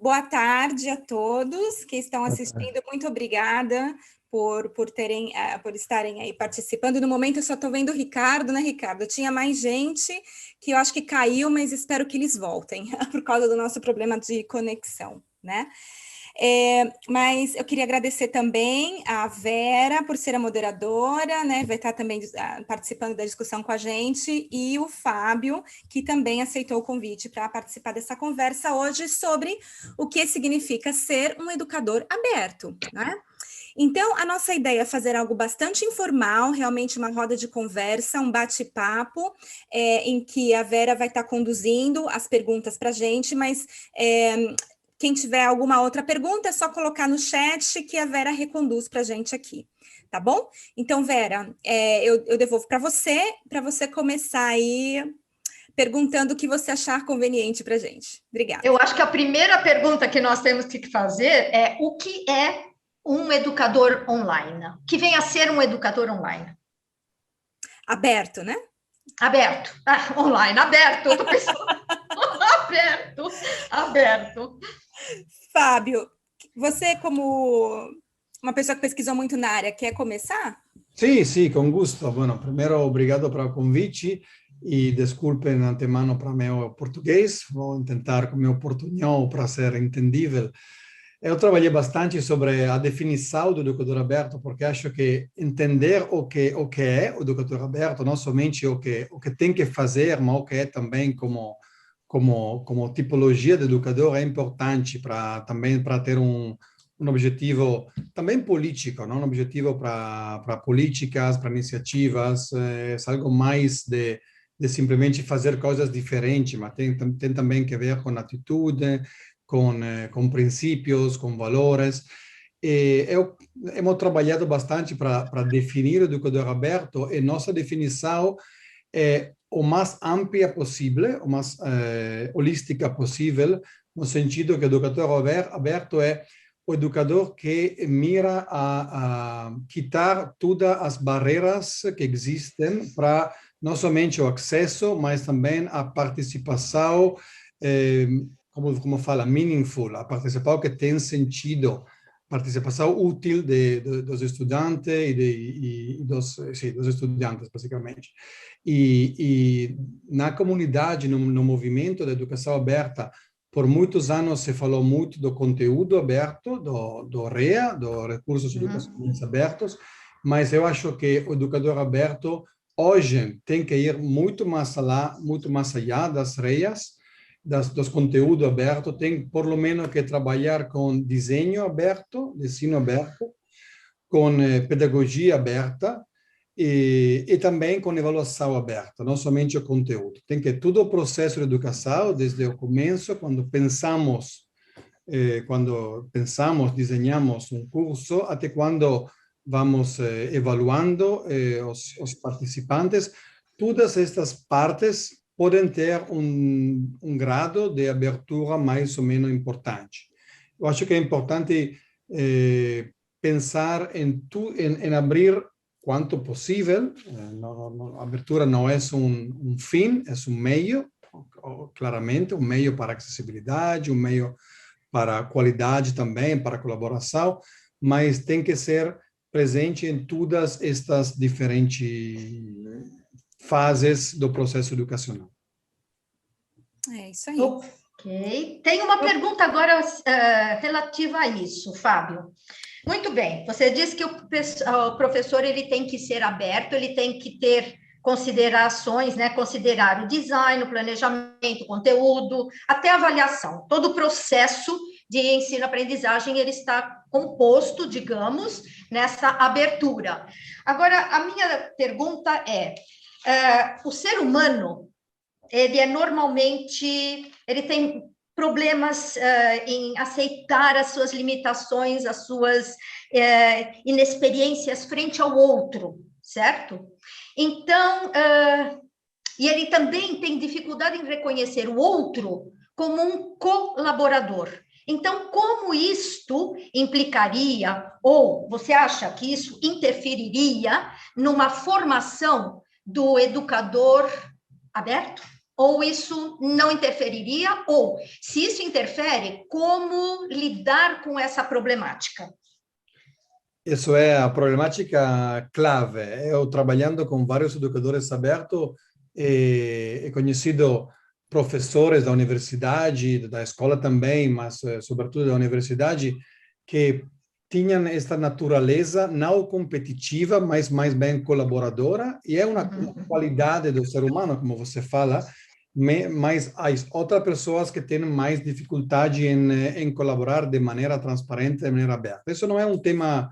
Boa tarde a todos que estão assistindo. Muito obrigada por estarem aí participando. No momento eu só estou vendo o Ricardo, né, Ricardo? Tinha mais gente que eu acho que caiu, mas espero que eles voltem por causa do nosso problema de conexão, né? Mas eu queria agradecer também a Vera por ser a moderadora, né? Vai estar também participando da discussão com a gente, e o Fábio, que também aceitou o convite para participar dessa conversa hoje sobre o que significa ser um educador aberto, né? Então, a nossa ideia é fazer algo bastante informal, realmente uma roda de conversa, um bate-papo, em que a Vera vai estar conduzindo as perguntas para a gente, mas quem tiver alguma outra pergunta é só colocar no chat que a Vera reconduz para a gente aqui, tá bom? Então, Vera, eu devolvo para você começar aí perguntando o que você achar conveniente para a gente. Obrigada. Eu acho que a primeira pergunta que nós temos que fazer é: o que é um educador online? O que vem a ser um educador online? Aberto, né? Aberto. Online, aberto. Eu tô pensando... aberto. Fábio, você como uma pessoa que pesquisou muito na área, quer começar? Sí, con gusto. Bueno, primero, obrigado por el convite y disculpen de antemano para meu português. Vou tentar com meu portunhol para ser entendível. Eu trabalhei bastante sobre a definição do educador aberto, porque acho que entender o que é o educador aberto, não somente o que tem que fazer, mas o que é também como tipologia de educador, é importante também para ter um objetivo também político, não? Um objetivo para políticas, para iniciativas, é algo mais de simplesmente fazer coisas diferentes, mas tem também que ver com atitude, com princípios, com valores. Hemos trabalhado bastante para definir o educador aberto, e nossa definição é o mais ampla possível, o mais holística possível, no sentido que o educador aberto é o educador que mira a quitar todas as barreiras que existem para não somente o acesso, mas também a participação, como fala, meaningful, a participação que tem sentido, participação útil dos estudantes e dos estudantes, basicamente. E na comunidade, no movimento da educação aberta, por muitos anos se falou muito do conteúdo aberto, do REA, do Recursos Educacionais Abertos, mas eu acho que o educador aberto hoje tem que ir muito mais allá das REAs, dos conteúdos abertos, tem por lo menos que trabalhar com desenho aberto, ensino aberto, com pedagogia aberta, e também com avaliação aberta, não somente o conteúdo. Tem que todo o processo de educação, desde o começo, quando pensamos, desenhamos um curso, até quando vamos evaluando os participantes, todas estas partes podem ter um grado de abertura mais ou menos importante. Eu acho que é importante pensar em abrir quanto possível. A abertura não é um fim, é um meio, claramente, um meio para acessibilidade, um meio para qualidade também, para colaboração, mas tem que ser presente em todas estas diferentes fases do processo educacional. É isso aí. Ok. Tem uma pergunta agora relativa a isso, Fábio. Muito bem. Você disse que o professor ele tem que ser aberto, ele tem que ter considerações, né? Considerar o design, o planejamento, o conteúdo, até a avaliação. Todo o processo de ensino-aprendizagem ele está composto, digamos, nessa abertura. Agora, a minha pergunta é: o ser humano, ele ele tem problemas em aceitar as suas limitações, as suas inexperiências frente ao outro, certo? Então, e ele também tem dificuldade em reconhecer o outro como um colaborador. Então, como isto implicaria, ou você acha que isso interferiria numa formação do educador aberto? ou isso não interferiria? Ou, se isso interfere, como lidar com essa problemática? Isso é a problemática clave. Eu, trabalhando com vários educadores abertos, he conhecido professores da universidade, da escola também, mas sobretudo da universidade, que tinham esta natureza não competitiva, mas mais bem colaboradora, e é uma qualidade do ser humano, como você fala, mas há outras pessoas que têm mais dificuldade em colaborar de maneira transparente, de maneira aberta. Isso não é um tema,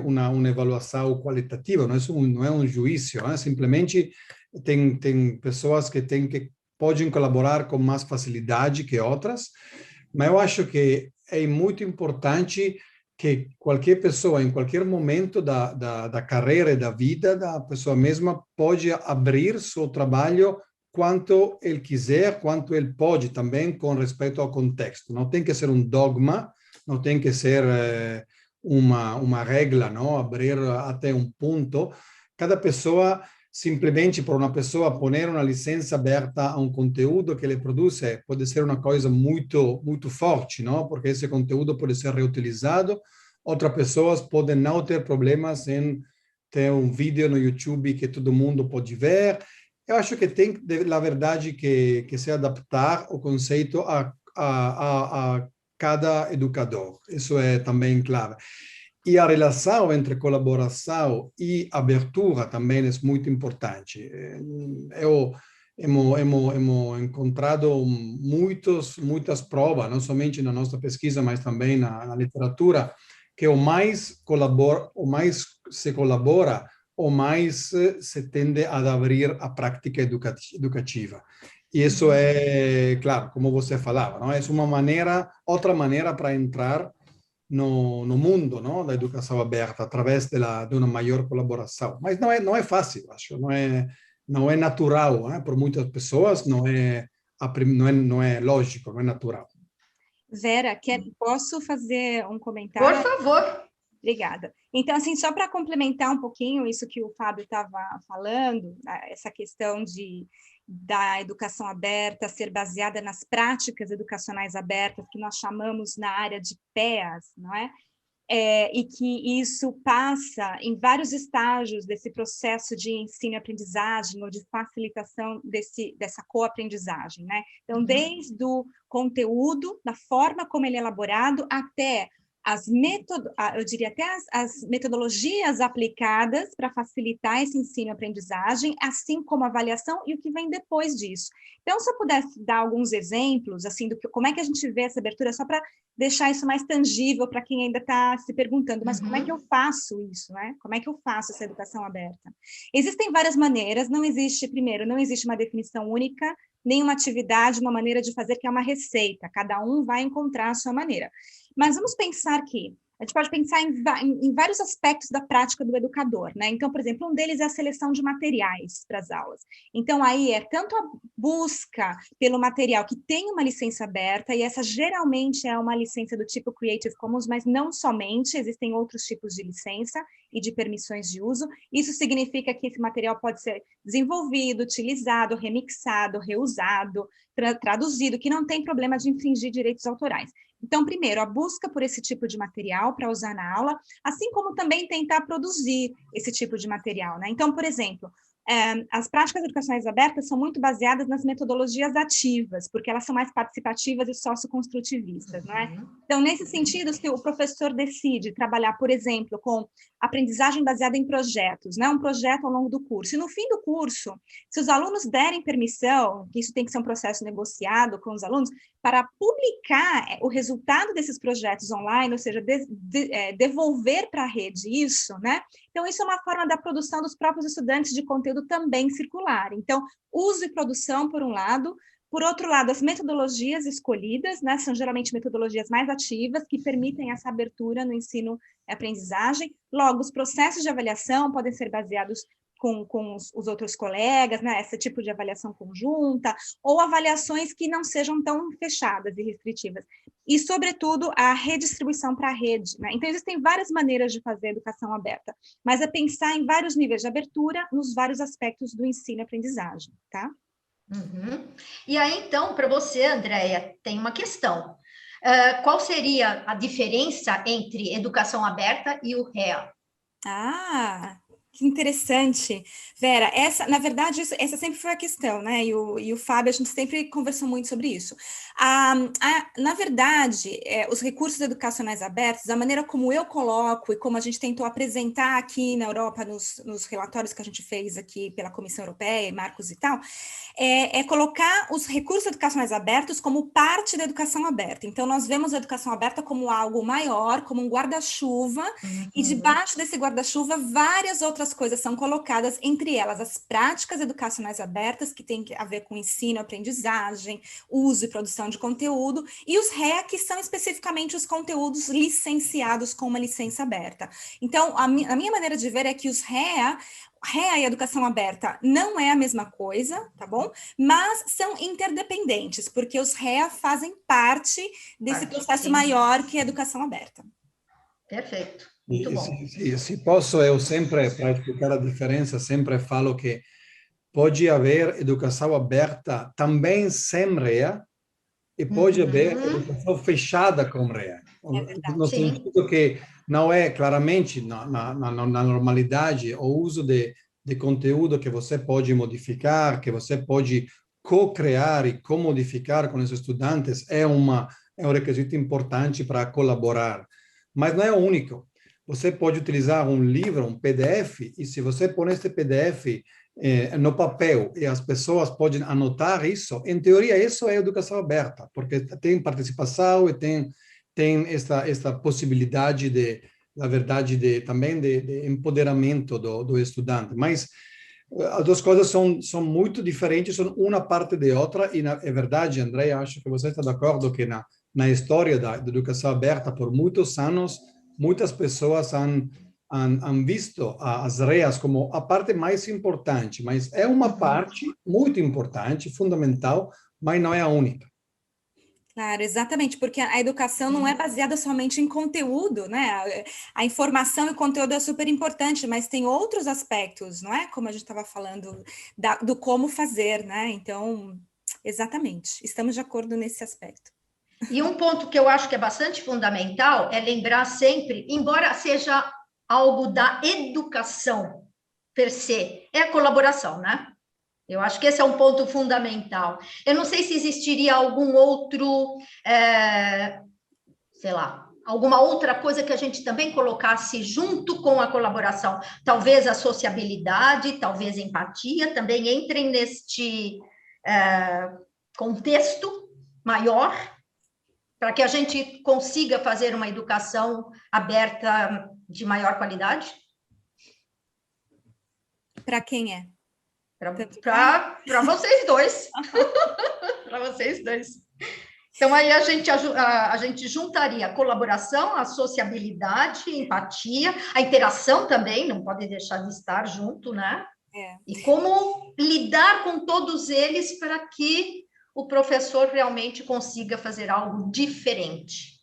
uma avaliação qualitativa, não é um juízo, simplesmente tem pessoas que podem colaborar com mais facilidade que outras, mas eu acho que é muito importante que qualquer pessoa, em qualquer momento da carreira e da vida da pessoa mesma, pode abrir seu trabalho quanto ele quiser, quanto ele pode também, com respeito ao contexto. Não tem que ser um dogma, não tem que ser uma regra, não? Abrir até um ponto. Cada pessoa, simplesmente por uma pessoa poner uma licença aberta a um conteúdo que ele produz, pode ser uma coisa muito, muito forte, não? Porque esse conteúdo pode ser reutilizado. Outras pessoas podem não ter problemas em ter um vídeo no YouTube que todo mundo pode ver. Eu acho que tem, na verdade, que se adaptar o conceito a cada educador. Isso é também clave. E a relação entre colaboração e abertura também é muito importante. Hemos encontrado muitas provas, não somente na nossa pesquisa, mas também na literatura, que o mais se colabora, o mais se tende a abrir a prática educativa. E isso é, claro, como você falava, não é outra maneira para entrar no mundo, não, da educação aberta, através de uma maior colaboração. Mas não é fácil, acho, não é natural, né? Por muitas pessoas não é lógico, não é natural. Vera, posso fazer um comentário? Por favor. Obrigada. Então, assim, só para complementar um pouquinho isso que o Fábio estava falando, essa questão da educação aberta ser baseada nas práticas educacionais abertas, que nós chamamos na área de PEAs, não é? E que isso passa em vários estágios desse processo de ensino e aprendizagem ou de facilitação dessa coaprendizagem, né? Então, desde o conteúdo, da forma como ele é elaborado, até eu diria até as metodologias aplicadas para facilitar esse ensino e aprendizagem, assim como a avaliação e o que vem depois disso. Então, se eu pudesse dar alguns exemplos, assim, como é que a gente vê essa abertura, só para deixar isso mais tangível para quem ainda está se perguntando, mas como é que eu faço isso, né? Como é que eu faço essa educação aberta? Existem várias maneiras, não existe uma definição única, nem uma atividade, uma maneira de fazer que é uma receita, cada um vai encontrar a sua maneira. Mas vamos pensar que a gente pode pensar em vários aspectos da prática do educador, né? Então, por exemplo, um deles é a seleção de materiais para as aulas. Então, aí é tanto a busca pelo material que tem uma licença aberta, e essa geralmente é uma licença do tipo Creative Commons, mas não somente, existem outros tipos de licença e de permissões de uso. Isso significa que esse material pode ser desenvolvido, utilizado, remixado, reusado, traduzido, que não tem problema de infringir direitos autorais. Então, primeiro, a busca por esse tipo de material para usar na aula, assim como também tentar produzir esse tipo de material, né? Então, por exemplo, as práticas educacionais abertas são muito baseadas nas metodologias ativas, porque elas são mais participativas e socioconstrutivistas, não é? Então, nesse sentido, se o professor decide trabalhar, por exemplo, com aprendizagem baseada em projetos, né? Um projeto ao longo do curso, e no fim do curso, se os alunos derem permissão, que isso tem que ser um processo negociado com os alunos, para publicar o resultado desses projetos online, ou seja, devolver para a rede isso, né? Então, isso é uma forma da produção dos próprios estudantes de conteúdo também circular. Então, uso e produção, por um lado. Por outro lado, as metodologias escolhidas, né, são geralmente metodologias mais ativas, que permitem essa abertura no ensino e aprendizagem. Logo, os processos de avaliação podem ser baseados com os outros colegas, né, esse tipo de avaliação conjunta, ou avaliações que não sejam tão fechadas e restritivas. E, sobretudo, a redistribuição para a rede, né? Então, existem várias maneiras de fazer educação aberta, mas é pensar em vários níveis de abertura nos vários aspectos do ensino e aprendizagem, tá? Uhum. E aí, então, para você, Andréia, tem uma questão. Qual seria a diferença entre educação aberta e o REA? Ah, que interessante. Vera, na verdade, essa sempre foi a questão, né? E o Fábio, a gente sempre conversou muito sobre isso. Na verdade, os recursos educacionais abertos, a maneira como eu coloco e como a gente tentou apresentar aqui na Europa, nos relatórios que a gente fez aqui pela Comissão Europeia, Marcos e tal, é colocar os recursos educacionais abertos como parte da educação aberta. Então, nós vemos a educação aberta como algo maior, como um guarda-chuva, e debaixo desse guarda-chuva, várias outras coisas são colocadas, entre elas as práticas educacionais abertas, que tem a ver com ensino, aprendizagem, uso e produção de conteúdo, e os REA, que são especificamente os conteúdos licenciados com uma licença aberta. Então, a minha maneira de ver é que os REA e educação aberta não é a mesma coisa, tá bom? Mas são interdependentes, porque os REA fazem parte desse processo maior que é a educação aberta. Perfeito, muito bom. Se posso, eu sempre, para explicar a diferença, sempre falo que pode haver educação aberta também sem REA e pode haver educação fechada com REA. No sentido que não é claramente na normalidade o uso de conteúdo que você pode modificar, que você pode co-criar e co-modificar com os estudantes é um requisito importante para colaborar. Mas não é o único. Você pode utilizar um livro, um PDF, e se você põe esse PDF no papel e as pessoas podem anotar isso, em teoria isso é educação aberta, porque tem participação e tem esta possibilidade na verdade, também de empoderamento do estudante. Mas as duas coisas são muito diferentes, são uma parte de outra, e é verdade, André, acho que você está de acordo que na história da educação aberta, por muitos anos, muitas pessoas han visto as REAs como a parte mais importante, mas é uma parte muito importante, fundamental, mas não é a única. Claro, exatamente, porque a educação não é baseada somente em conteúdo, né? A informação e o conteúdo é super importante, mas tem outros aspectos, não é? Como a gente estava falando, do como fazer, né? Então, exatamente, estamos de acordo nesse aspecto. E um ponto que eu acho que é bastante fundamental é lembrar sempre, embora seja algo da educação per se, é a colaboração, né? Eu acho que esse é um ponto fundamental. Eu não sei se existiria algum outro, sei lá, alguma outra coisa que a gente também colocasse junto com a colaboração. Talvez a sociabilidade, talvez a empatia também entrem neste contexto maior, para que a gente consiga fazer uma educação aberta de maior qualidade? Para quem é? Para vocês dois. Para vocês dois. Então, aí a gente juntaria a colaboração, a sociabilidade, a empatia, a interação também, não pode deixar de estar junto, né? E como lidar com todos eles para que o professor realmente consiga fazer algo diferente.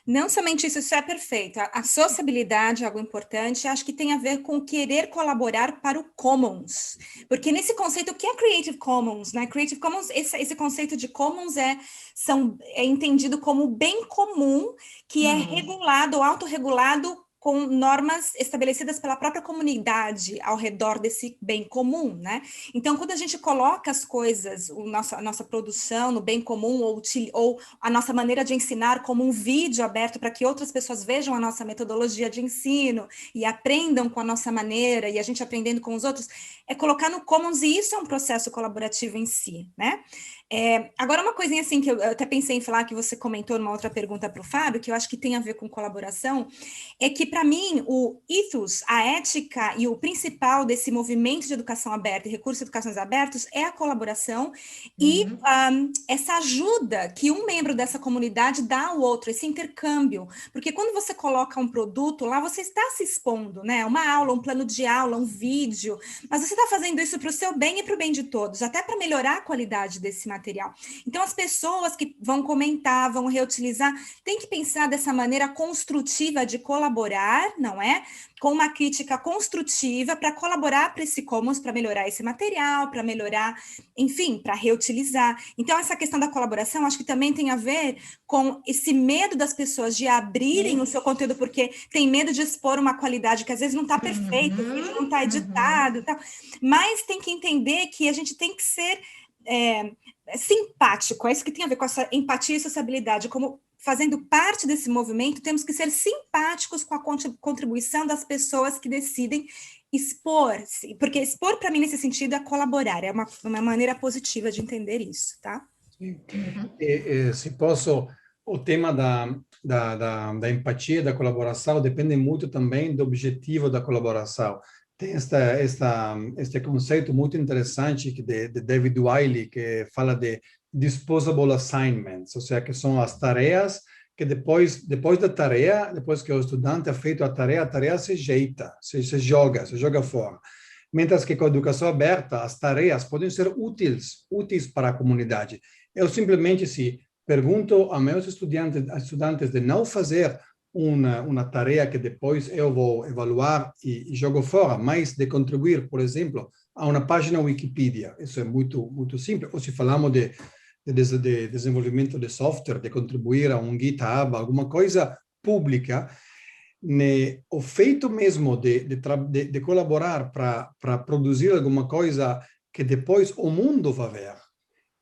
Não somente isso é perfeito. A sociabilidade é algo importante, acho que tem a ver com querer colaborar para o Commons. Porque nesse conceito, o que é Creative Commons? Né? Creative Commons, esse conceito de Commons é entendido como bem comum, que é regulado ou autorregulado com normas estabelecidas pela própria comunidade ao redor desse bem comum, né? Então, quando a gente coloca as coisas, a nossa produção no bem comum, ou a nossa maneira de ensinar como um vídeo aberto para que outras pessoas vejam a nossa metodologia de ensino e aprendam com a nossa maneira, e a gente aprendendo com os outros, é colocar no Commons, e isso é um processo colaborativo em si, né? Agora, uma coisinha assim que eu até pensei em falar, que você comentou numa outra pergunta para o Fábio, que eu acho que tem a ver com colaboração, é que, para mim, o ethos, a ética e o principal desse movimento de educação aberta e recursos de educações abertos é a colaboração e essa ajuda que um membro dessa comunidade dá ao outro, esse intercâmbio. Porque quando você coloca um produto lá, você está se expondo, né? Uma aula, um plano de aula, um vídeo, mas você está fazendo isso para o seu bem e para o bem de todos, até para melhorar a qualidade desse material. Então, as pessoas que vão comentar, vão reutilizar, têm que pensar dessa maneira construtiva de colaborar colaborar, não é? Com uma crítica construtiva para colaborar para esse commons, para melhorar esse material, para melhorar, enfim, para reutilizar. Então, essa questão da colaboração, acho que também tem a ver com esse medo das pessoas de abrirem o seu conteúdo, porque tem medo de expor uma qualidade que às vezes não está perfeita, o vídeo não está editado, tal. Mas tem que entender que a gente tem que ser simpático, é isso que tem a ver com essa empatia e sociabilidade, como fazendo parte desse movimento, temos que ser simpáticos com a contribuição das pessoas que decidem expor-se, porque expor, para mim, nesse sentido, é colaborar, é uma maneira positiva de entender isso, tá? Sim. Se posso, o tema da empatia e da colaboração depende muito também do objetivo da colaboração. Tem este conceito muito interessante de David Wiley, que fala de disposable assignments, ou seja, que são as tarefas que depois da tarefa, depois que o estudante ha feito a tarefa se jeita, se joga fora. Mientras que com a educação aberta, as tarefas podem ser úteis para a comunidade. Eu simplesmente, se pergunto a meus estudantes de não fazer uma tarefa que depois eu vou evaluar e jogo fora, mas de contribuir, por exemplo, a uma página Wikipedia. Isso é muito, muito simples. Ou se falamos de desenvolvimento de software, de contribuir a um GitHub, alguma coisa pública, o feito mesmo de colaborar para produzir alguma coisa que depois o mundo vai ver,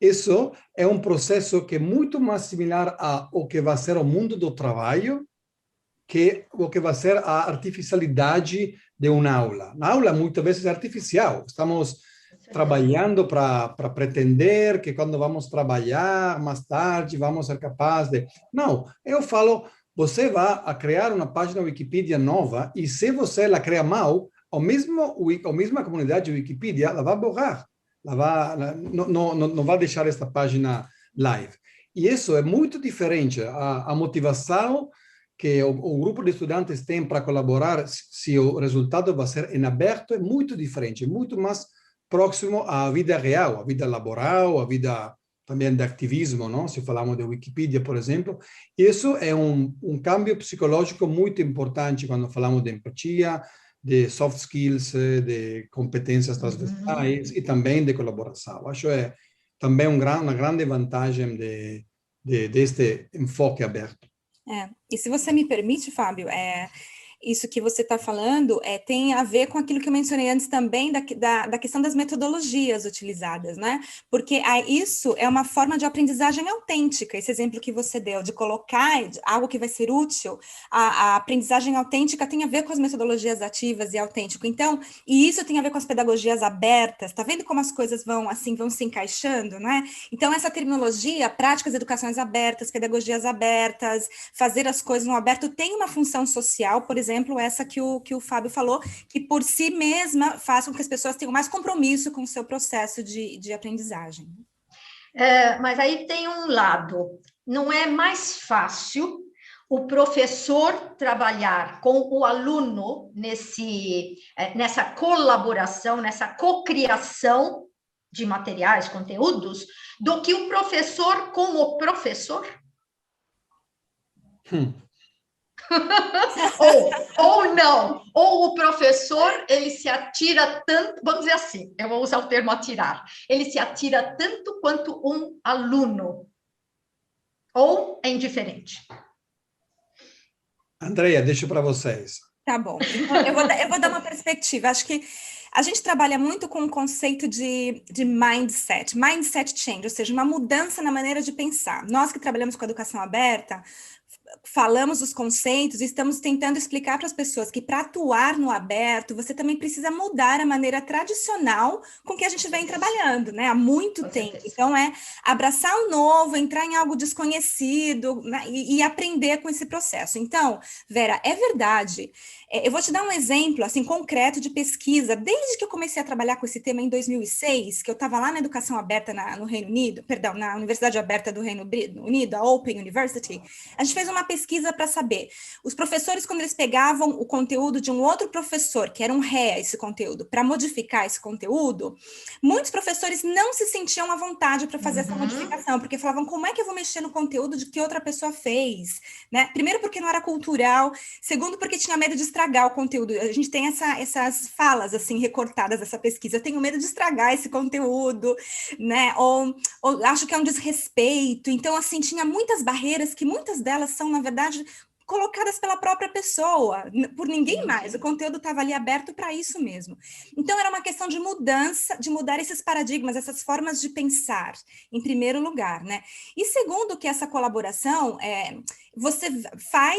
isso é um processo que é muito mais similar ao que vai ser o mundo do trabalho, que o que vai ser a artificialidade de uma aula. Na aula, muitas vezes, é artificial. Estamos trabalhando para pretender que quando vamos trabalhar mais tarde, vamos ser capazes de... Não, eu falo, você vai a criar uma página Wikipedia nova e se você la cria mal, a mesma comunidade Wikipedia, ela vai borrar. Não vai deixar esta página live. E isso é muito diferente. A motivação que o grupo de estudantes tem para colaborar, se o resultado vai ser em aberto, é muito diferente, muito mais próximo à vida real, à vida laboral, à vida também de ativismo, não? Se falamos de Wikipedia, por exemplo. Isso é um cambio psicológico muito importante quando falamos de empatia, de soft skills, de competências transversais e também de colaboração. Acho que é também uma grande vantagem deste enfoque aberto. E se você me permite, Fábio, isso que você está falando tem a ver com aquilo que eu mencionei antes também, da questão das metodologias utilizadas, né? Porque isso é uma forma de aprendizagem autêntica, esse exemplo que você deu, de colocar algo que vai ser útil, a aprendizagem autêntica tem a ver com as metodologias ativas e autêntico. Então, e isso tem a ver com as pedagogias abertas, tá vendo como as coisas vão se encaixando, né? Então, essa terminologia, práticas de educações abertas, pedagogias abertas, fazer as coisas no aberto, tem uma função social, por exemplo, essa que o Fábio falou, que por si mesma faz com que as pessoas tenham mais compromisso com o seu processo de aprendizagem. Mas aí tem um lado, não é mais fácil o professor trabalhar com o aluno nessa colaboração, nessa cocriação de materiais, conteúdos, do que o professor com o professor? ou não, ou o professor, ele se atira tanto, vamos dizer assim, eu vou usar o termo atirar, ele se atira tanto quanto um aluno, ou é indiferente? Andrea, deixo para vocês. Tá bom, então, eu vou dar uma perspectiva, acho que a gente trabalha muito com o conceito de mindset change, ou seja, uma mudança na maneira de pensar. Nós que trabalhamos com a educação aberta, falamos os conceitos e estamos tentando explicar para as pessoas que para atuar no aberto, você também precisa mudar a maneira tradicional com que a gente vem trabalhando, né? Há muito tempo. Então, abraçar o novo, entrar em algo desconhecido, né? e aprender com esse processo. Então, Vera, é verdade. Eu vou te dar um exemplo, assim, concreto de pesquisa. Desde que eu comecei a trabalhar com esse tema em 2006, que eu estava lá na educação aberta no Reino Unido, perdão, na Universidade Aberta do Reino Unido, a Open University, a gente fez uma pesquisa para saber, os professores, quando eles pegavam o conteúdo de um outro professor, que era um REA esse conteúdo, para modificar esse conteúdo, muitos professores não se sentiam à vontade para fazer essa modificação, porque falavam, como é que eu vou mexer no conteúdo de que outra pessoa fez? Né? Primeiro, porque não era cultural. Segundo, porque tinha medo de estragar o conteúdo. A gente tem essas falas, assim, recortadas dessa pesquisa. Eu tenho medo de estragar esse conteúdo, né? Ou acho que é um desrespeito. Então, assim, tinha muitas barreiras, que muitas delas são, na verdade, colocadas pela própria pessoa, por ninguém mais. O conteúdo estava ali aberto para isso mesmo. Então, era uma questão de mudança, de mudar esses paradigmas, essas formas de pensar, em primeiro lugar, né? E segundo, que essa colaboração,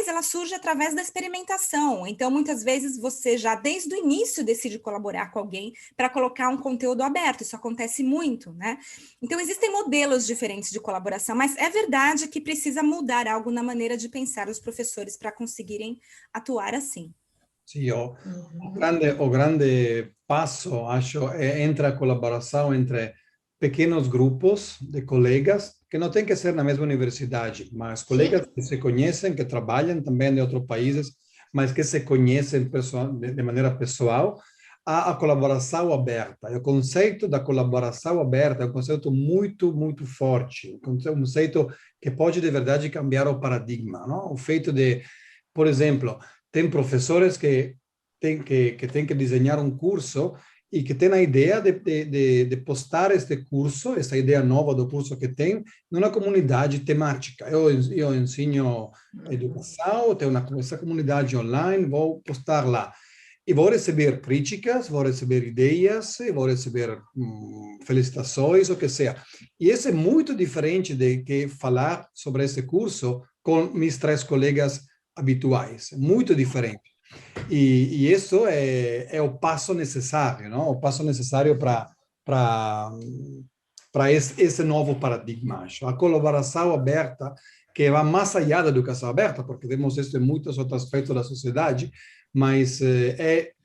ela surge através da experimentação. Então, muitas vezes, você já, desde o início, decide colaborar com alguém para colocar um conteúdo aberto. Isso acontece muito, né? Então, existem modelos diferentes de colaboração, mas é verdade que precisa mudar algo na maneira de pensar os professores para conseguirem atuar assim. Sim, o grande passo, acho, é entre a colaboração entre pequenos grupos de colegas, que não tem que ser na mesma universidade, mas colegas que se conhecem, que trabalham também de outros países, mas que se conhecem de maneira pessoal, a colaboração aberta. O conceito da colaboração aberta é um conceito muito, muito forte, um conceito que pode, de verdade, cambiar o paradigma, não? O feito de, por exemplo, tem professores que têm que desenhar um curso e que têm a ideia de postar este curso, essa ideia nova do curso que tem, numa comunidade temática. Eu ensino educação, tenho essa comunidade online, vou postar lá. E vou receber críticas, vou receber ideias, vou receber felicitações, o que seja. E isso é muito diferente de que falar sobre esse curso com meus 3 colegas habituais. Muito diferente. E isso é o passo necessário, não? O passo necessário para esse novo paradigma. A colaboração aberta, que vai mais allá da educação aberta, porque vemos isso em muitos outros aspectos da sociedade, mas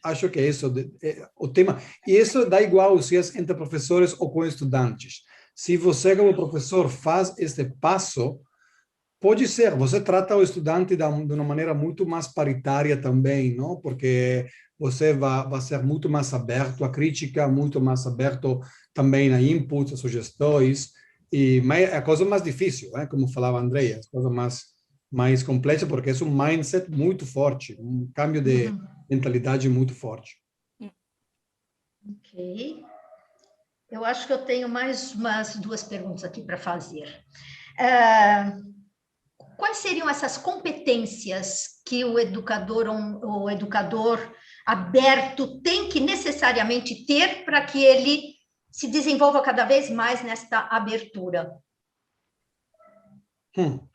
acho que isso é o tema. E isso dá igual se é entre professores ou com estudantes. Se você, como professor, faz este passo, pode ser, você trata o estudante de uma maneira muito mais paritária também, não? Porque você vai ser muito mais aberto à crítica, muito mais aberto também a inputs, a sugestões, e a coisa mais difícil, como falava a Andrea, a coisa mais complexa, porque é um mindset muito forte, um cambio de mentalidade muito forte. Ok. Eu acho que eu tenho mais umas 2 perguntas aqui para fazer. Quais seriam essas competências que o educador aberto tem que necessariamente ter para que ele se desenvolva cada vez mais nesta abertura?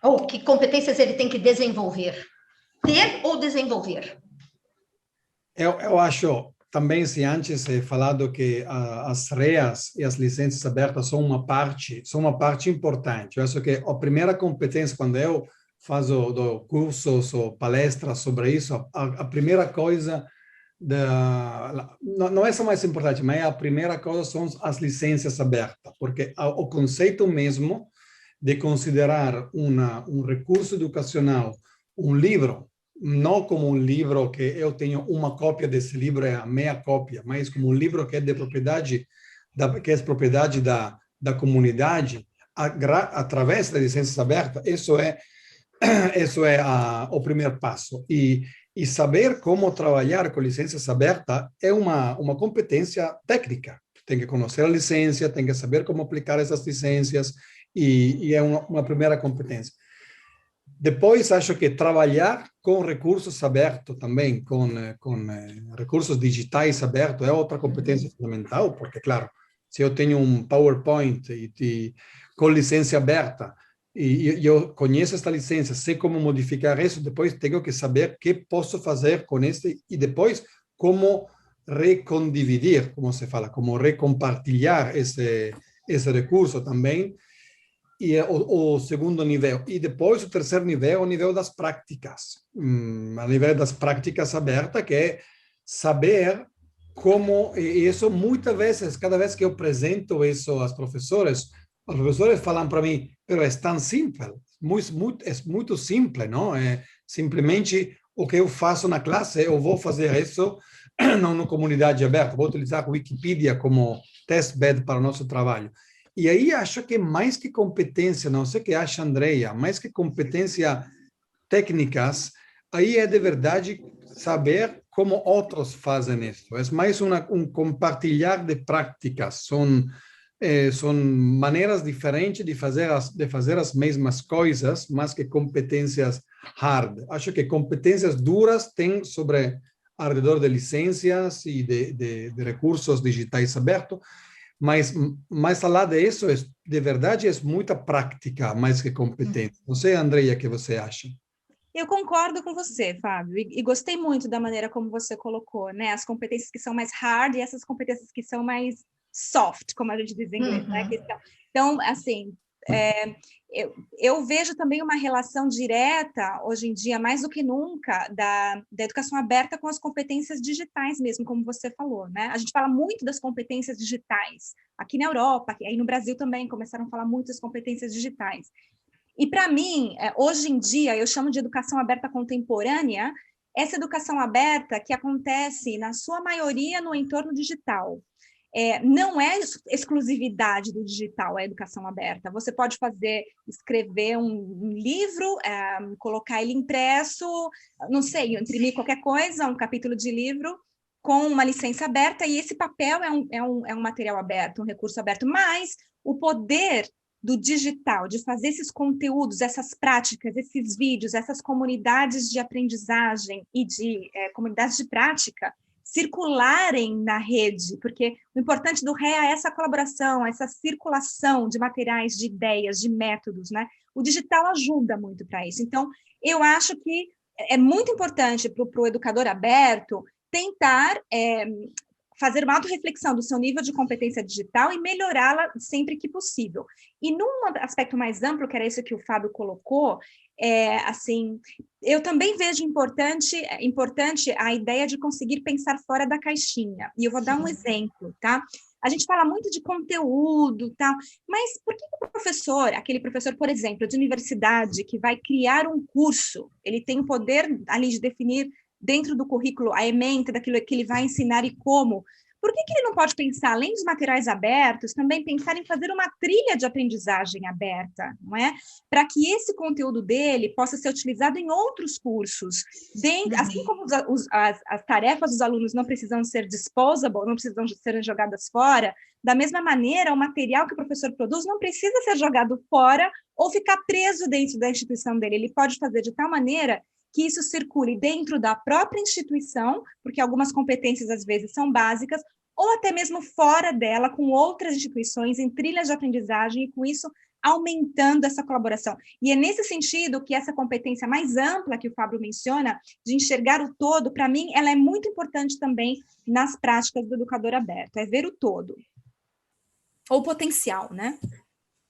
Ou que competências ele tem que desenvolver? Ter ou desenvolver? Eu acho também, se antes falado que as REAs e as licenças abertas são uma parte importante. Eu acho que a primeira competência, quando eu faço cursos ou palestras sobre isso, a primeira coisa, não é essa mais importante, mas a primeira coisa são as licenças abertas, porque o conceito mesmo de considerar um recurso educacional, um livro, não como um livro que eu tenho uma cópia desse livro, é a minha cópia, mas como um livro que é de propriedade, que é propriedade da comunidade, através das licenças abertas, isso é o primeiro passo. E saber como trabalhar com licenças abertas é uma competência técnica. Tem que conhecer a licença, tem que saber como aplicar essas licenças, e é uma primeira competência. Depois, acho que trabalhar com recursos abertos também, com recursos digitais abertos, é outra competência fundamental, porque, claro, se eu tenho um PowerPoint com licença aberta, e eu conheço esta licença, sei como modificar isso, depois tenho que saber o que posso fazer com este, e depois como recondividir, como se fala, como recompartilhar esse recurso também. e é o segundo nível. E depois o terceiro nível é o nível das práticas. O nível das práticas abertas, que é saber como, e isso muitas vezes, cada vez que eu apresento isso aos professores, os professores falam para mim, pero é tão simples, é muito simples, não? É simplesmente o que eu faço na classe, eu vou fazer isso na comunidade aberta, vou utilizar a Wikipedia como testbed para o nosso trabalho. E aí acho que mais que competência, não sei o que acha Andrea, mais que competência técnicas, aí é de verdade saber como outros fazem isso. É mais compartilhar de práticas, são maneiras diferentes de fazer as mesmas coisas, mas que competências hard. Acho que competências duras tem sobre ao redor de licenças e de recursos digitais abertos, mas mais além disso, de verdade, é muita prática mais que competência. Não sei, Andrea, o que você acha? Eu concordo com você, Fábio, e gostei muito da maneira como você colocou, né? As competências que são mais hard e essas competências que são mais soft, como a gente diz em inglês, né? Então, assim, eu vejo também uma relação direta, hoje em dia, mais do que nunca, da educação aberta com as competências digitais mesmo, como você falou, né? A gente fala muito das competências digitais, aqui na Europa, aí no Brasil também começaram a falar muito das competências digitais. E, para mim, hoje em dia, eu chamo de educação aberta contemporânea, essa educação aberta que acontece, na sua maioria, no entorno digital. Não é exclusividade do digital a educação aberta. Você pode escrever um livro, colocar ele impresso, não sei, imprimir qualquer coisa, um capítulo de livro, com uma licença aberta, e esse papel é um material aberto, um recurso aberto, mas o poder do digital, de fazer esses conteúdos, essas práticas, esses vídeos, essas comunidades de aprendizagem e de comunidades de prática circularem na rede, porque o importante do REA é essa colaboração, essa circulação de materiais, de ideias, de métodos, né? O digital ajuda muito para isso. Então, eu acho que é muito importante para o educador aberto tentar fazer uma autorreflexão do seu nível de competência digital e melhorá-la sempre que possível. E num aspecto mais amplo, que era isso que o Fábio colocou, assim, eu também vejo importante a ideia de conseguir pensar fora da caixinha. E eu vou dar um exemplo, tá? A gente fala muito de conteúdo, tal, mas por que o professor, aquele professor, por exemplo, de universidade, que vai criar um curso, ele tem o poder ali de definir dentro do currículo a ementa daquilo que ele vai ensinar e como, por que ele não pode pensar, além dos materiais abertos, também pensar em fazer uma trilha de aprendizagem aberta, não é? Para que esse conteúdo dele possa ser utilizado em outros cursos. Assim como as tarefas dos alunos não precisam ser disposable, não precisam ser jogadas fora, da mesma maneira, o material que o professor produz não precisa ser jogado fora ou ficar preso dentro da instituição dele. Ele pode fazer de tal maneira que isso circule dentro da própria instituição, porque algumas competências, às vezes, são básicas, ou até mesmo fora dela, com outras instituições, em trilhas de aprendizagem, e com isso aumentando essa colaboração. E é nesse sentido que essa competência mais ampla que o Fábio menciona, de enxergar o todo, para mim, ela é muito importante também nas práticas do educador aberto, é ver o todo. Ou potencial, né?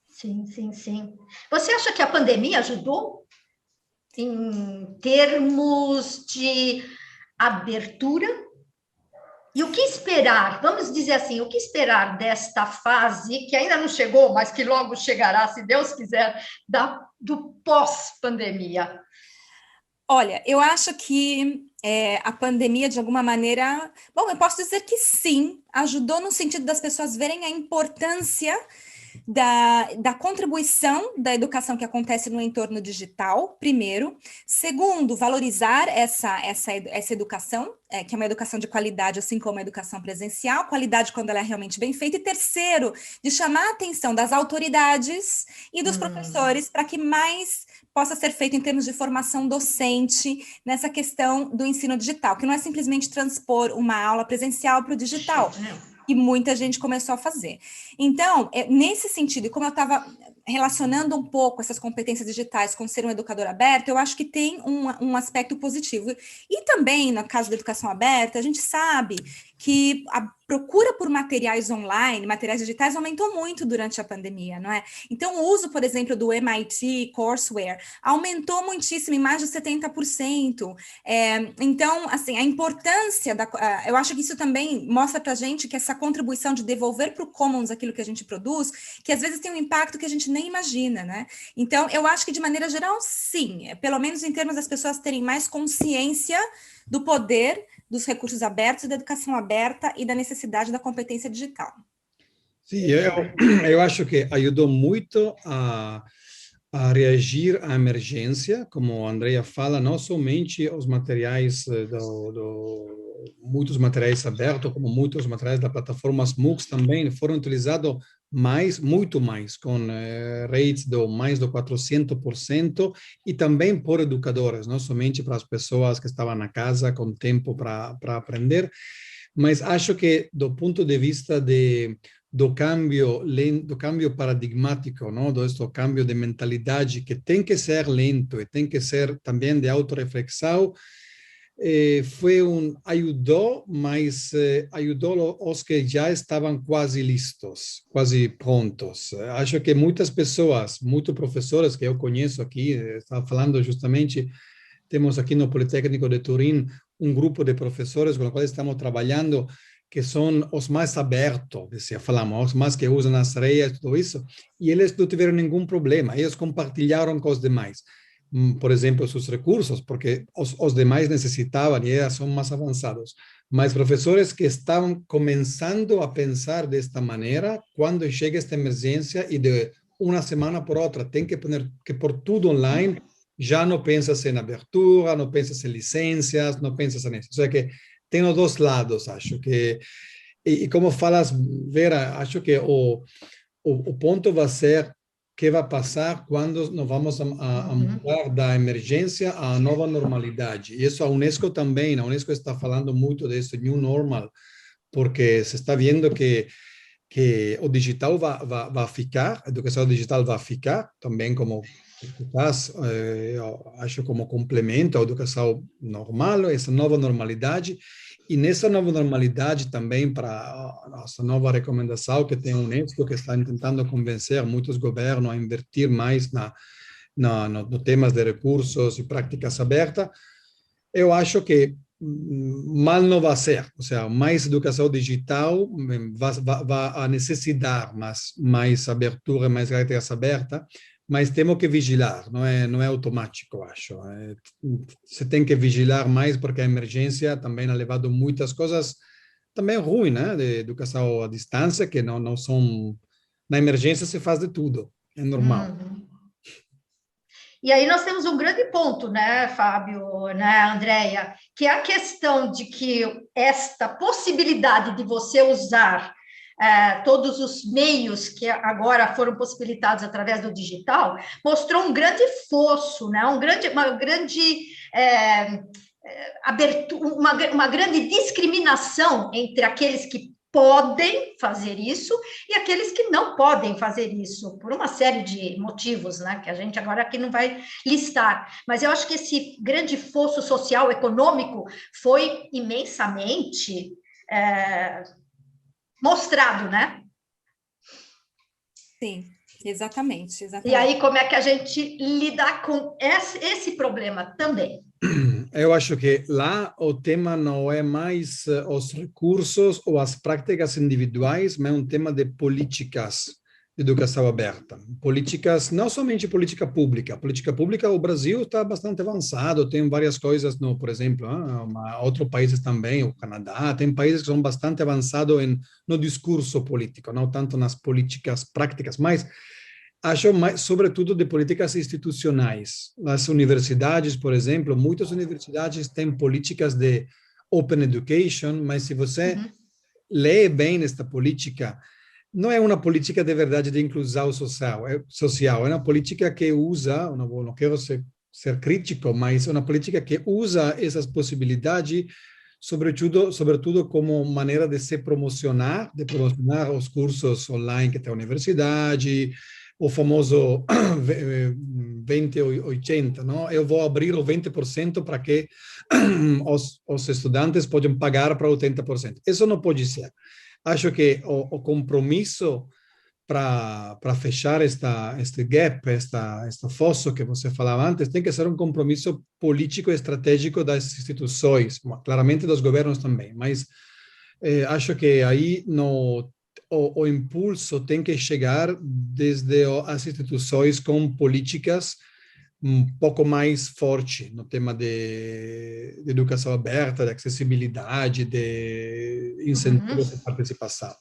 Sim, sim, sim. Você acha que a pandemia ajudou? Em termos de abertura? E o que esperar? Vamos dizer assim, o que esperar desta fase, que ainda não chegou, mas que logo chegará, se Deus quiser, do pós-pandemia? Olha, eu acho que a pandemia, de alguma maneira... Bom, eu posso dizer que sim, ajudou no sentido das pessoas verem a importância da contribuição da educação que acontece no entorno digital, primeiro. Segundo, valorizar essa educação, que é uma educação de qualidade, assim como a educação presencial, qualidade quando ela é realmente bem feita. E terceiro, de chamar a atenção das autoridades e dos professores para que mais possa ser feito em termos de formação docente nessa questão do ensino digital, que não é simplesmente transpor uma aula presencial para o digital, que muita gente começou a fazer. Então, nesse sentido, e como eu estava relacionando um pouco essas competências digitais com ser um educador aberto, eu acho que tem um aspecto positivo. E também, no caso da educação aberta, a gente sabe que a procura por materiais online, materiais digitais, aumentou muito durante a pandemia, não é? Então, o uso, por exemplo, do MIT Courseware aumentou muitíssimo, em mais de 70%. Então, assim, a importância eu acho que isso também mostra para a gente que essa contribuição de devolver para o Commons aquilo que a gente produz, que às vezes tem um impacto que a gente nem imagina, né? Então, eu acho que de maneira geral, sim, pelo menos em termos das pessoas terem mais consciência do poder dos recursos abertos, da educação aberta e da necessidade da competência digital. Sim, eu acho que ajudou muito a reagir à emergência, como a Andrea fala, não somente os materiais, muitos materiais abertos, como muitos materiais da plataforma MOOCs também foram utilizados muito mais, com rates de mais de 400%, e também por educadores, não somente para as pessoas que estavam na casa com tempo para aprender, mas acho que do ponto de vista do cambio paradigmático, não? Do cambio de mentalidade que tem que ser lento e tem que ser também de autorreflexão, ajudou, mas ajudou os que já estavam quase listos, quase prontos. Acho que muitas pessoas, muitos professores que eu conheço aqui, estava falando justamente, temos aqui no Politécnico de Turim um grupo de professores com os quais estamos trabalhando, que são os mais abertos, falamos, os mais que usam as redes, tudo isso, e eles não tiveram nenhum problema, eles compartilharam com os demais, por exemplo, seus recursos, porque os demais necessitavam e eles são mais avançados. Mas professores que estavam começando a pensar desta maneira, quando chega esta emergência e de uma semana por outra tem que pôr tudo online, já não pensas em abertura, não pensas em licenças, não pensas nisso. Ou seja que tem os dois lados, acho que, e como falas, Vera, acho que o ponto vai ser que vai passar quando nós vamos a mudar da emergência à nova normalidade. E isso a Unesco também, a Unesco está falando muito desse new normal, porque se está vendo que o digital vai ficar, a educação digital vai ficar, também como acho como complemento à educação normal, essa nova normalidade, e nessa nova normalidade também para essa nova recomendação que tem a Unesco, que está tentando convencer muitos governos a investir mais no temas de recursos e práticas abertas, eu acho que mal não vai ser, ou seja, mais educação digital vai necessitar mais abertura, mais práticas abertas, mas temos que vigilar, não é automático, eu acho. Você tem que vigilar mais, porque a emergência também ha levado muitas coisas também ruins, né, de educação à distância, que não são... Na emergência se faz de tudo, é normal. E aí nós temos um grande ponto, né, Fábio, né, Andréia, que é a questão de que esta possibilidade de você usar todos os meios que agora foram possibilitados através do digital, mostrou um grande fosso, né? Uma grande discriminação entre aqueles que podem fazer isso e aqueles que não podem fazer isso, por uma série de motivos, né? Que a gente agora aqui não vai listar. Mas eu acho que esse grande fosso social, econômico, foi imensamente... mostrado, né? Sim, exatamente. E aí, como é que a gente lida com esse problema também? Eu acho que lá o tema não é mais os recursos ou as práticas individuais, mas é um tema de políticas de educação aberta. Políticas, não somente política pública, o Brasil está bastante avançado, tem várias coisas, por exemplo, outros países também, o Canadá, tem países que são bastante avançados no discurso político, não tanto nas políticas práticas, mas acho mais, sobretudo, de políticas institucionais. As universidades, por exemplo, muitas universidades têm políticas de open education, mas se você lê bem esta política, não é uma política de verdade de inclusão social, é uma política que usa, não quero ser crítico, mas é uma política que usa essas possibilidades, sobretudo como maneira de promocionar os cursos online que tem a universidade, o famoso 20-80, não? Eu vou abrir o 20% para que os estudantes possam pagar para 80%. Isso não pode ser. Acho que o compromisso para fechar este gap, esta fosso que você falava antes, tem que ser um compromisso político e estratégico das instituições, claramente dos governos também, mas acho que aí o impulso tem que chegar desde as instituições com políticas um pouco mais forte no tema de educação aberta, de acessibilidade, de incentivos de participação.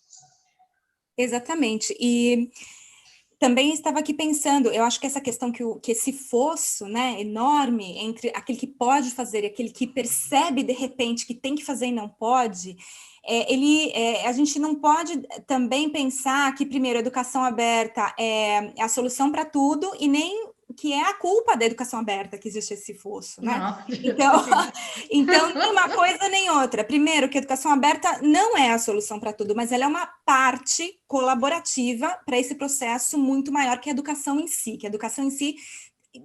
Exatamente. E também estava aqui pensando, eu acho que essa questão que esse fosso, né, enorme entre aquele que pode fazer e aquele que percebe de repente que tem que fazer e não pode, a gente não pode também pensar que, primeiro, a educação aberta é a solução para tudo e nem que é a culpa da educação aberta que existe esse fosso, né? Então, nem uma coisa nem outra. Primeiro, que a educação aberta não é a solução para tudo, mas ela é uma parte colaborativa para esse processo muito maior que a educação em si, que a educação em si,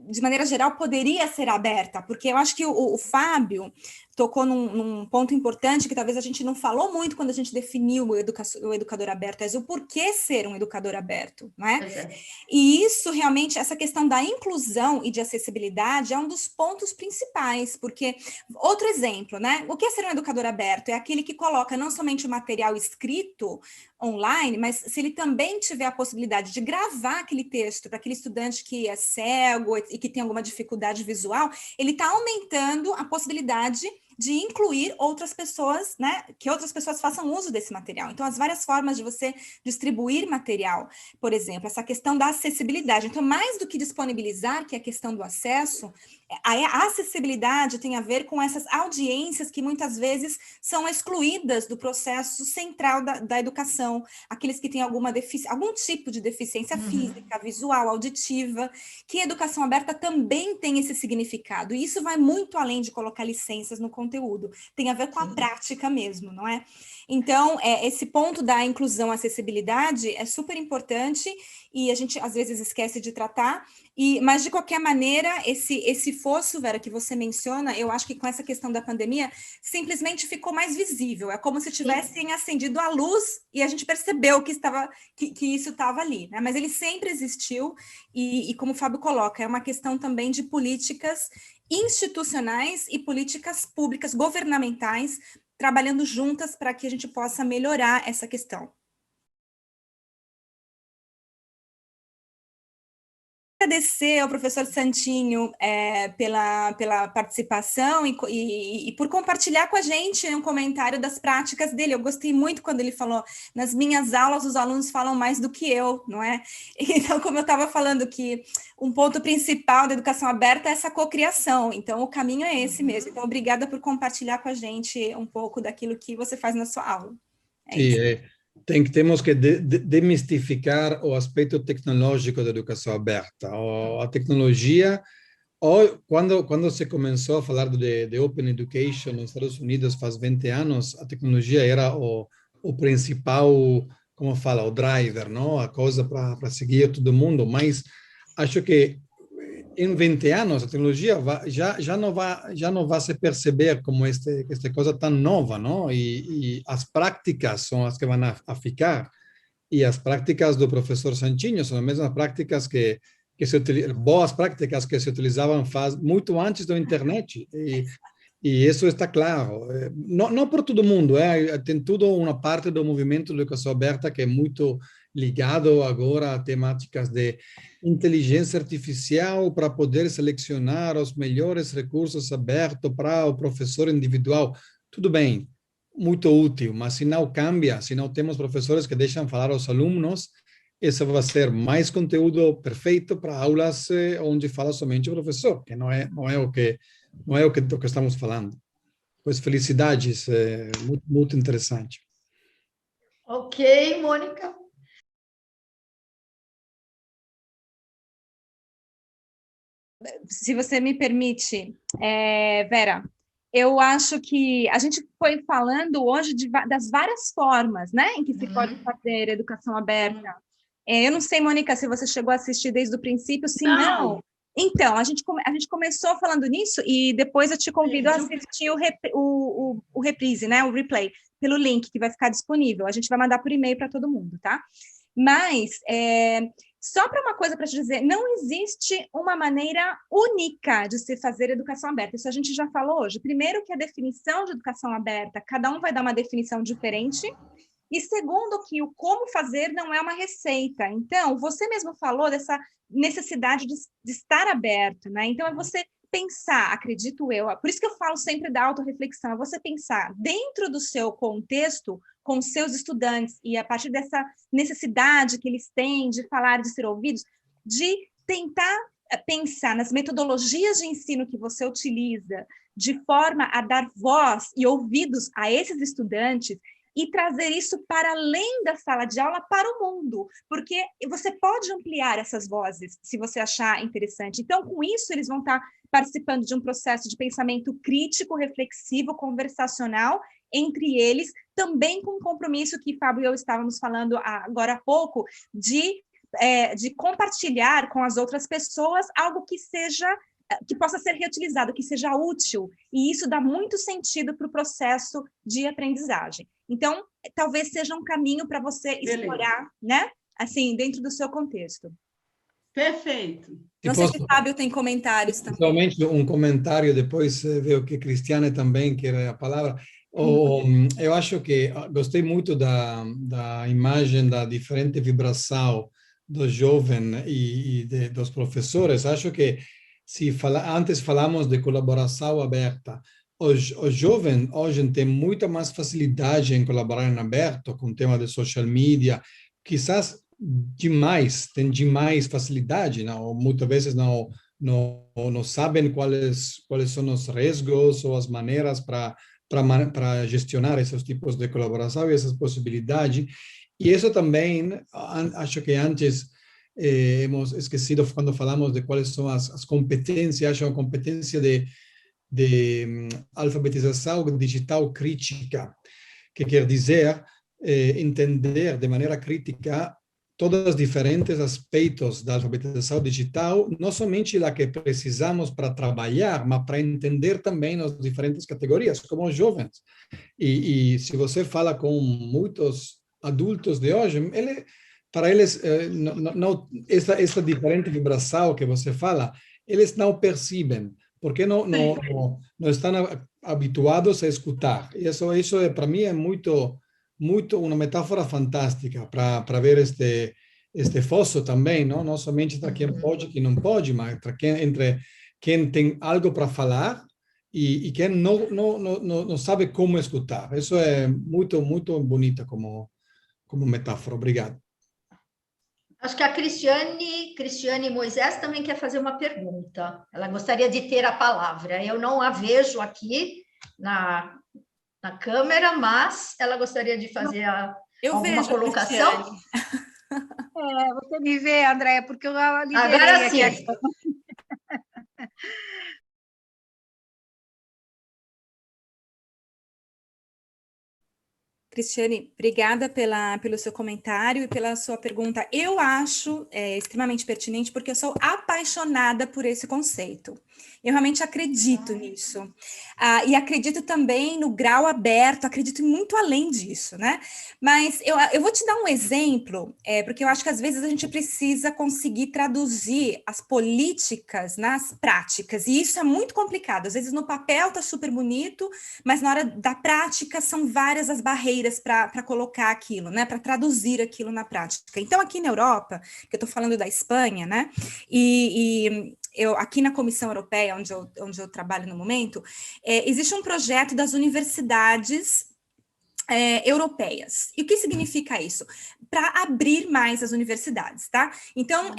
de maneira geral, poderia ser aberta, porque eu acho que o Fábio tocou num ponto importante que talvez a gente não falou muito quando a gente definiu o educador aberto, é o porquê ser um educador aberto, não é? E isso realmente, essa questão da inclusão e de acessibilidade é um dos pontos principais, porque, outro exemplo, né? O que é ser um educador aberto? É aquele que coloca não somente o material escrito online, mas se ele também tiver a possibilidade de gravar aquele texto para aquele estudante que é cego e que tem alguma dificuldade visual, ele está aumentando a possibilidade de incluir outras pessoas, né, que outras pessoas façam uso desse material. Então, as várias formas de você distribuir material, por exemplo, essa questão da acessibilidade. Então, mais do que disponibilizar, que é a questão do acesso, a acessibilidade tem a ver com essas audiências que muitas vezes são excluídas do processo central da educação, aqueles que têm algum tipo de deficiência física, visual, auditiva, que a educação aberta também tem esse significado, e isso vai muito além de colocar licenças no conteúdo, tem a ver com a prática mesmo, não é? Então, esse ponto da inclusão, acessibilidade é super importante e a gente às vezes esquece de tratar, mas de qualquer maneira, esse fosso, Vera, que você menciona, eu acho que com essa questão da pandemia, simplesmente ficou mais visível, é como se tivessem acendido a luz e a gente percebeu que isso estava ali, né? Mas ele sempre existiu e como o Fábio coloca, é uma questão também de políticas institucionais e políticas públicas, governamentais, trabalhando juntas para que a gente possa melhorar essa questão. Agradecer ao professor Santinho pela participação e por compartilhar com a gente um comentário das práticas dele. Eu gostei muito quando ele falou, nas minhas aulas os alunos falam mais do que eu, não é? Então, como eu estava falando que um ponto principal da educação aberta é essa cocriação, então o caminho é esse mesmo. Então, obrigada por compartilhar com a gente um pouco daquilo que você faz na sua aula. Temos que demistificar o aspecto tecnológico da educação aberta. A tecnologia, quando se começou a falar de Open Education nos Estados Unidos faz 20 anos, a tecnologia era o principal, como fala, o driver, não? A coisa para seguir todo mundo, mas acho que em 20 anos a tecnologia já não vai se perceber como esta coisa tão nova, não? E as práticas são as que vão a ficar, e as práticas do professor Santinho são as mesmas práticas boas práticas que se utilizavam muito antes da internet, e isso está claro. Não por todo mundo, tem toda uma parte do movimento de educação aberta que é muito ligado agora a temáticas de inteligência artificial para poder selecionar os melhores recursos abertos para o professor individual. Tudo bem, muito útil, mas se não cambia, se não temos professores que deixam falar aos alunos, esse vai ser mais conteúdo perfeito para aulas onde fala somente o professor, que não é o que estamos falando. Pois felicidades, muito, muito interessante. Ok, Mônica. Se você me permite, Vera, eu acho que a gente foi falando hoje das várias formas, né, em que se pode fazer educação aberta, Eu não sei, Mônica, se você chegou a assistir desde o princípio, se não. Então, a gente começou falando nisso e depois eu te convido a assistir o reprise, né? O replay, pelo link que vai ficar disponível. A gente vai mandar por e-mail para todo mundo, tá? Mas, só para uma coisa para te dizer, não existe uma maneira única de se fazer educação aberta. Isso a gente já falou hoje. Primeiro que a definição de educação aberta, cada um vai dar uma definição diferente. E segundo, que o como fazer não é uma receita. Então, você mesmo falou dessa necessidade de estar aberto, né? Então, é você pensar, acredito eu, por isso que eu falo sempre da autorreflexão, é você pensar dentro do seu contexto, com os seus estudantes, e a partir dessa necessidade que eles têm de falar, de ser ouvidos, de tentar pensar nas metodologias de ensino que você utiliza, de forma a dar voz e ouvidos a esses estudantes, e trazer isso para além da sala de aula para o mundo, porque você pode ampliar essas vozes, se você achar interessante. Então, com isso, eles vão estar participando de um processo de pensamento crítico, reflexivo, conversacional, entre eles, também com um compromisso que Fábio e eu estávamos falando agora há pouco, de compartilhar com as outras pessoas algo que possa ser reutilizado, que seja útil, e isso dá muito sentido para o processo de aprendizagem. Então, talvez seja um caminho para você explorar, né? Assim, dentro do seu contexto. Perfeito. Não sei se o Fábio tem comentários também. Somente um comentário, depois vejo que Cristiane também quer a palavra. Eu acho que gostei muito da imagem da diferente vibração do jovem e dos professores. Acho que antes falamos de colaboração aberta. O jovem hoje tem muita mais facilidade em colaborar em aberto com o tema de social media, quizás tem demais facilidade, não? Muitas vezes não sabem quais são os riscos ou as maneiras para gestionar esses tipos de colaboração e essas possibilidades. E isso também, acho que antes hemos esquecido quando falamos de quais são as competências. Acho a competência de alfabetização digital crítica, que quer dizer entender de maneira crítica todos os diferentes aspectos da alfabetização digital, não somente a que precisamos para trabalhar, mas para entender também as diferentes categorias, como os jovens. E se você fala com muitos adultos de hoje, para eles, essa diferente vibração que você fala, eles não percebem, porque não estão habituados a escutar. Isso para mim é muito uma metáfora fantástica para ver este fosso também, não somente para quem pode e quem não pode, mas entre quem tem algo para falar e quem não sabe como escutar. Isso é muito, muito bonita como metáfora. Obrigado. Acho que a Cristiane Moisés também quer fazer uma pergunta. Ela gostaria de ter a palavra. Eu não a vejo aqui na câmera, mas ela gostaria de fazer alguma colocação. Você me vê, Andréia, porque eu liberei agora sim. Aqui. Cristiane, obrigada pelo seu comentário e pela sua pergunta. Eu acho extremamente pertinente porque eu sou apaixonada por esse conceito. Eu realmente acredito nisso. E acredito também no grau aberto, acredito muito além disso, né? Mas eu vou te dar um exemplo, porque eu acho que às vezes a gente precisa conseguir traduzir as políticas nas práticas, e isso é muito complicado. Às vezes no papel está super bonito, mas na hora da prática são várias as barreiras para colocar aquilo, né? Para traduzir aquilo na prática. Então, aqui na Europa, que eu estou falando da Espanha, né? Eu, aqui na Comissão Europeia, onde eu trabalho no momento, existe um projeto das universidades europeias. E o que significa isso? Para abrir mais as universidades, tá? Então,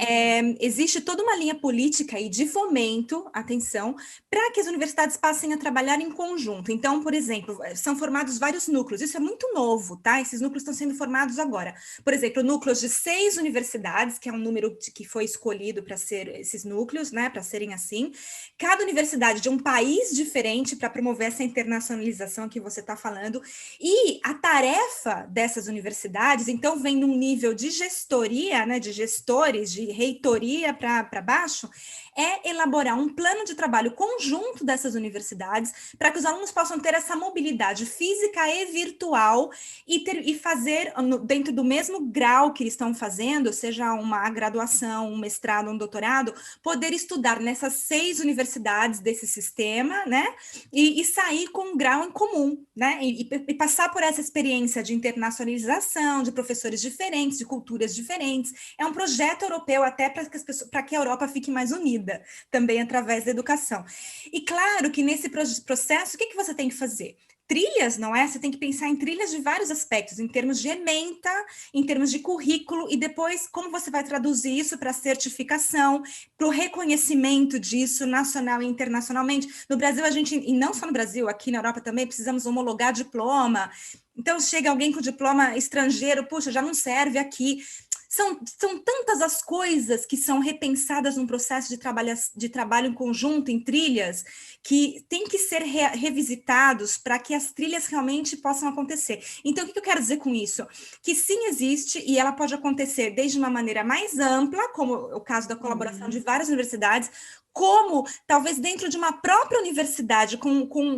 existe toda uma linha política aí de fomento, atenção, para que as universidades passem a trabalhar em conjunto. Então, por exemplo, são formados vários núcleos, isso é muito novo, tá? Esses núcleos estão sendo formados agora. Por exemplo, núcleos de 6 universidades, que é um número que foi escolhido para ser esses núcleos, né? Para serem assim. Cada universidade de um país diferente para promover essa internacionalização que você está falando. E E a tarefa dessas universidades, então, vem num nível de gestoria, né, de gestores, de reitoria para baixo, é elaborar um plano de trabalho conjunto dessas universidades para que os alunos possam ter essa mobilidade física e virtual e fazer, dentro do mesmo grau que eles estão fazendo, seja uma graduação, um mestrado, um doutorado, poder estudar nessas 6 universidades desse sistema, né, e sair com um grau em comum, né, e passar por essa experiência de internacionalização, de professores diferentes, de culturas diferentes. É um projeto europeu até para que a Europa fique mais unida, também através da educação. E claro que nesse processo, o que você tem que fazer? Trilhas, não é? Você tem que pensar em trilhas de vários aspectos, em termos de ementa, em termos de currículo, e depois como você vai traduzir isso para certificação, para o reconhecimento disso nacional e internacionalmente. No Brasil, a gente, e não só no Brasil, aqui na Europa também, precisamos homologar diploma. Então, chega alguém com diploma estrangeiro, puxa, já não serve aqui. São tantas as coisas que são repensadas num processo de trabalho em conjunto, em trilhas, que tem que ser revisitados para que as trilhas realmente possam acontecer. Então, o que eu quero dizer com isso? Que sim, existe, e ela pode acontecer desde uma maneira mais ampla, como o caso da colaboração de várias universidades, como talvez dentro de uma própria universidade, com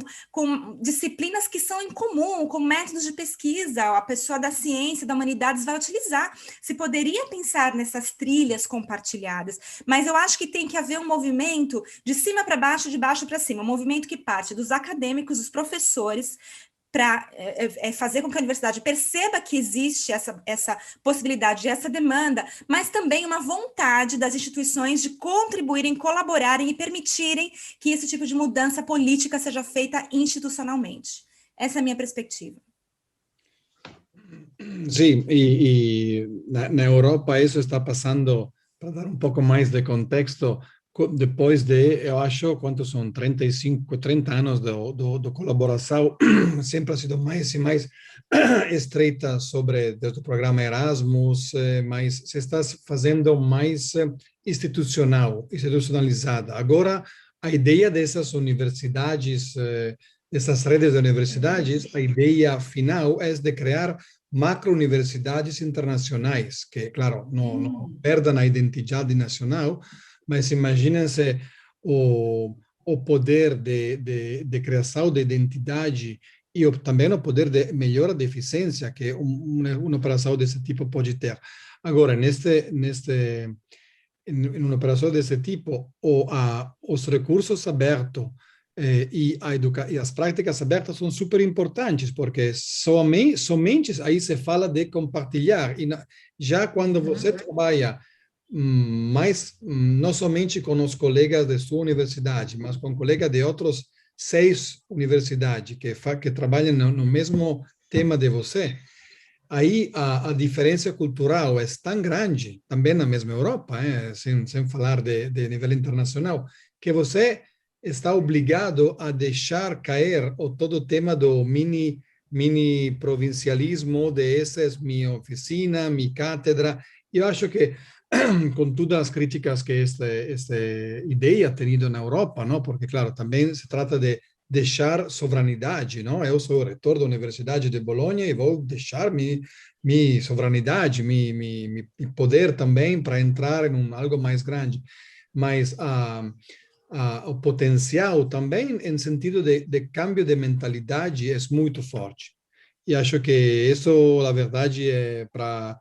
disciplinas que são em comum, com métodos de pesquisa, a pessoa da ciência, da humanidades vai utilizar. Se poderia pensar nessas trilhas compartilhadas, mas eu acho que tem que haver um movimento de cima para baixo, de baixo para cima, um movimento que parte dos acadêmicos, dos professores, para fazer com que a universidade perceba que existe essa possibilidade, essa demanda, mas também uma vontade das instituições de contribuírem, colaborarem e permitirem que esse tipo de mudança política seja feita institucionalmente. Essa é a minha perspectiva. Sí, y na Europa isso está passando, para dar um pouco mais de contexto, depois de, eu acho, quantos são, 35, 30 anos de colaboração, sempre ha sido mais e mais estreita sobre desde o programa Erasmus, mas se está fazendo mais institucionalizada. Agora, a ideia dessas universidades, dessas redes de universidades, a ideia final é de criar macro-universidades internacionais, que, claro, não perdam a identidade nacional, mas imaginem-se o poder de criação de identidade e também o poder de melhora de eficiência que uma operação desse tipo pode ter. Agora, em uma operação desse tipo, os recursos abertos e as práticas abertas são super importantes, porque somente aí se fala de compartilhar. E já quando você trabalha mais, não somente com os colegas de sua universidade, mas com colegas de outras 6 universidades que trabalham no mesmo tema de você, aí a diferença cultural é tão grande, também na mesma Europa, sem falar de nível internacional, que você está obrigado a deixar cair todo o tema do mini provincialismo, de essa é minha oficina, minha cátedra. Eu acho que com todas as críticas que esta ideia tem tido na Europa, não? Porque, claro, também se trata de deixar soberanidade, não? Eu sou o reitor da Universidade de Bolonha e vou deixar minha soberanidade, meu poder também para entrar em algo mais grande. Mas o potencial também, em sentido de cambio de mentalidade, é muito forte. E acho que isso, na verdade, é para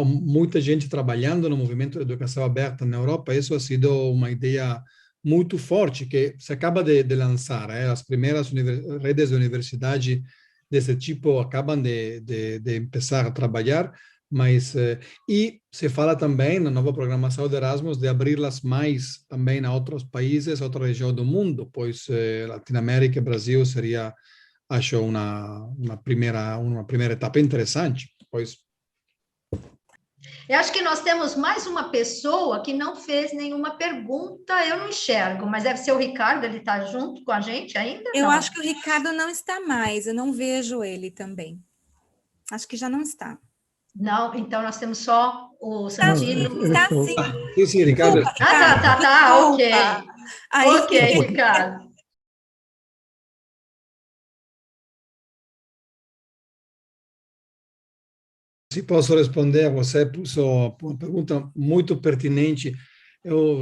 muita gente trabalhando no movimento de educação aberta na Europa, isso ha sido uma ideia muito forte que se acaba de lançar. As primeiras redes de universidade desse tipo acabam de começar a trabalhar, mas e se fala também na nova programação de Erasmus de abri-las mais também a outros países, a outra região do mundo, pois Latinoamérica e Brasil seria, acho, uma primeira etapa interessante, pois. Eu acho que nós temos mais uma pessoa que não fez nenhuma pergunta, eu não enxergo, mas deve ser o Ricardo, ele está junto com a gente ainda? Eu acho que o Ricardo não está mais, eu não vejo ele também. Acho que já não está. Não, então nós temos só o Santino. Está sim. Sim, Ricardo. Desculpa, tá, ok. Aí, ok, Ricardo. Se posso responder a você, puso uma pergunta muito pertinente. Eu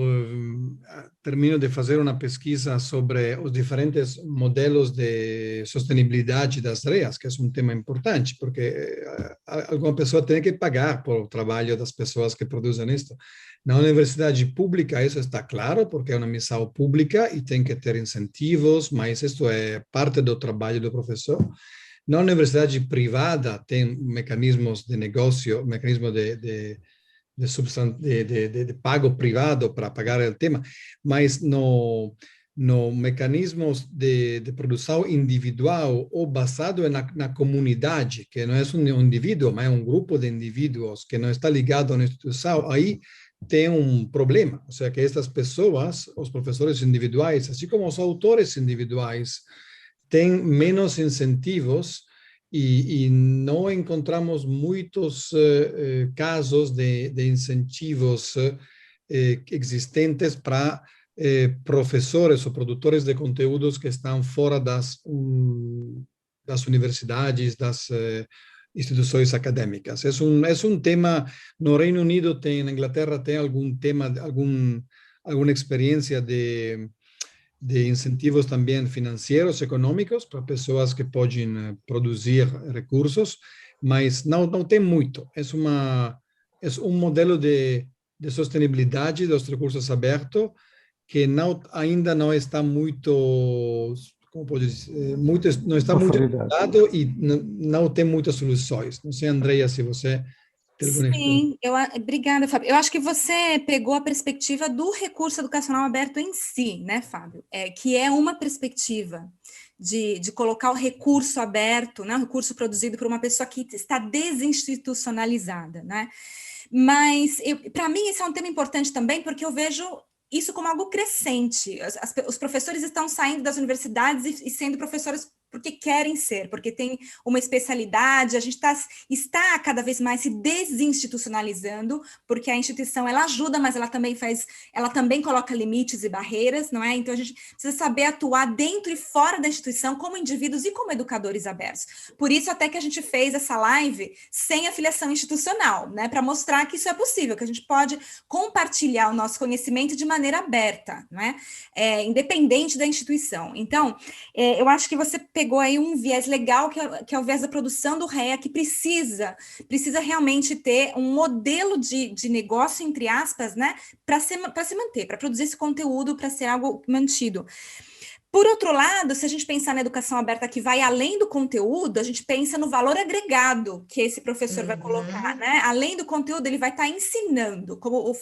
termino de fazer uma pesquisa sobre os diferentes modelos de sustentabilidade das REAs, que é um tema importante, porque alguma pessoa tem que pagar por o trabalho das pessoas que produzem isso. Na universidade pública isso está claro, porque é uma missão pública e tem que ter incentivos, mas isso é parte do trabalho do professor. Na universidade privada tem mecanismos de negócio, mecanismo de pago privado para pagar o tema, mas no mecanismos de produção individual ou basado na comunidade, que não é um indivíduo, mas é um grupo de indivíduos que não está ligado a uma instituição, aí tem um problema. Ou seja, que estas pessoas, os professores individuais, assim como os autores individuais, têm menos incentivos e não encontramos muitos casos de incentivos existentes para professores ou produtores de conteúdos que estão fora das universidades, das instituições acadêmicas. É um tema, no Reino Unido tem, na Inglaterra tem algum tema, alguma experiência de incentivos também financeiros, econômicos, para pessoas que podem produzir recursos, mas não tem muito. É um modelo de sustentabilidade dos recursos abertos que ainda não está muito, como pode dizer, não está muito estudado e não tem muitas soluções. Não sei, Andrea, se você... Sim, obrigada, Fábio. Eu acho que você pegou a perspectiva do recurso educacional aberto em si, né, Fábio? Que é uma perspectiva de colocar o recurso aberto, né, o recurso produzido por uma pessoa que está desinstitucionalizada, né? Mas, para mim, esse é um tema importante também, porque eu vejo isso como algo crescente. Os professores estão saindo das universidades e sendo professores porque querem ser, porque tem uma especialidade, a gente está cada vez mais se desinstitucionalizando, porque a instituição, ela ajuda, mas ela também coloca limites e barreiras, não é? Então, a gente precisa saber atuar dentro e fora da instituição como indivíduos e como educadores abertos. Por isso, até que a gente fez essa live sem afiliação institucional, né? Para mostrar que isso é possível, que a gente pode compartilhar o nosso conhecimento de maneira aberta, não é? Independente da instituição. Então, eu acho que você pegou aí um viés legal, que é o viés da produção do REA, que precisa realmente ter um modelo de negócio, entre aspas, né, para se manter, para produzir esse conteúdo, para ser algo mantido. Por outro lado, se a gente pensar na educação aberta que vai além do conteúdo, a gente pensa no valor agregado que esse professor vai colocar, né? Além do conteúdo, ele vai estar ensinando, como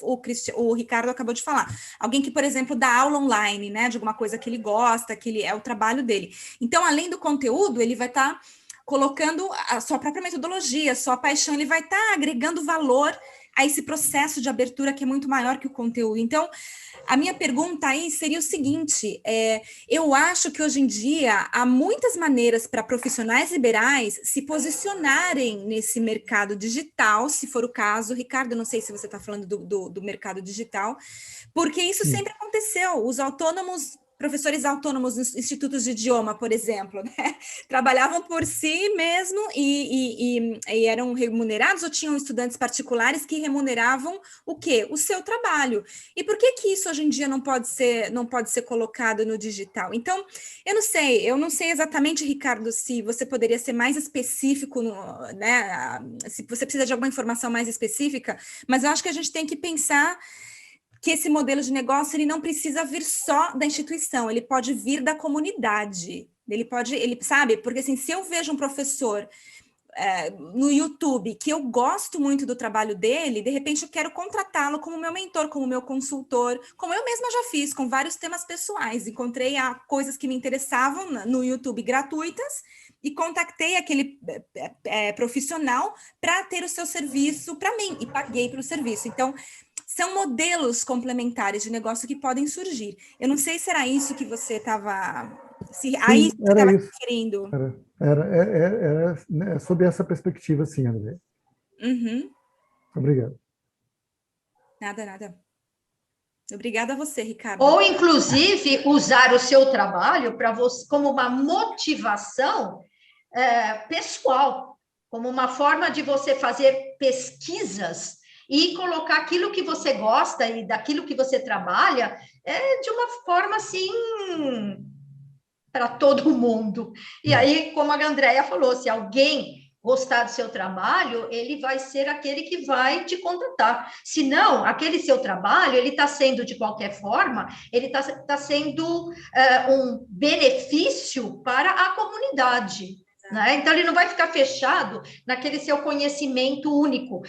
o Ricardo acabou de falar. Alguém que, por exemplo, dá aula online, né? De alguma coisa que ele gosta, que é o trabalho dele. Então, além do conteúdo, ele vai estar colocando a sua própria metodologia, a sua paixão, ele vai estar agregando valor a esse processo de abertura que é muito maior que o conteúdo. Então, a minha pergunta aí seria o seguinte, eu acho que hoje em dia há muitas maneiras para profissionais liberais se posicionarem nesse mercado digital, se for o caso. Ricardo, não sei se você está falando do mercado digital, porque isso sempre aconteceu. Os professores autônomos nos institutos de idioma, por exemplo, né? Trabalhavam por si mesmo e eram remunerados, ou tinham estudantes particulares que remuneravam o quê? O seu trabalho. E por que isso hoje em dia não pode ser colocado no digital? Então, eu não sei exatamente, Ricardo, se você poderia ser mais específico, né? Se você precisa de alguma informação mais específica, mas eu acho que a gente tem que pensar que esse modelo de negócio ele não precisa vir só da instituição, ele pode vir da comunidade, ele sabe, porque assim, se eu vejo um professor no YouTube, que eu gosto muito do trabalho dele, de repente eu quero contratá-lo como meu mentor, como meu consultor, como eu mesma já fiz, com vários temas pessoais, encontrei coisas que me interessavam no YouTube gratuitas, e contactei aquele profissional para ter o seu serviço para mim, e paguei pelo serviço. Então, são modelos complementares de negócio que podem surgir. Eu não sei se era isso que você estava... Aí você estava querendo. Era sob essa perspectiva, sim, André. Uhum. Obrigado. Nada. Obrigada a você, Ricardo. Ou, inclusive, usar o seu trabalho para você como uma motivação pessoal. como uma forma de você fazer pesquisas e colocar aquilo que você gosta e daquilo que você trabalha de uma forma assim para todo mundo. E aí, como a Andrea falou, se alguém gostar do seu trabalho, ele vai ser aquele que vai te contratar. Se não, aquele seu trabalho, ele está sendo, de qualquer forma, ele está sendo um benefício para a comunidade. Né? Então, ele não vai ficar fechado naquele seu conhecimento único,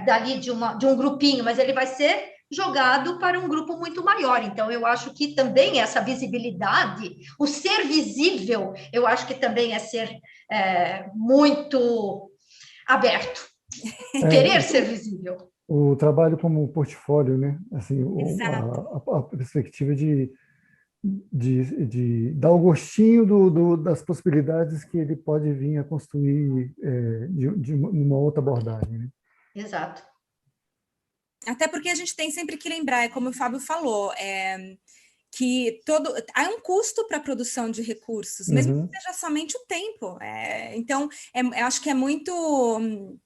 dali de um grupinho, mas ele vai ser jogado para um grupo muito maior. Então, eu acho que também essa visibilidade, o ser visível, eu acho que também é ser muito aberto, querer ser visível. O trabalho como portfólio, né? Assim, a perspectiva de dar o gostinho das possibilidades que ele pode vir a construir de uma outra abordagem. Né? Exato. Até porque a gente tem sempre que lembrar, como o Fábio falou, que há um custo para a produção de recursos, mesmo que seja somente o tempo. Então, eu acho que é muito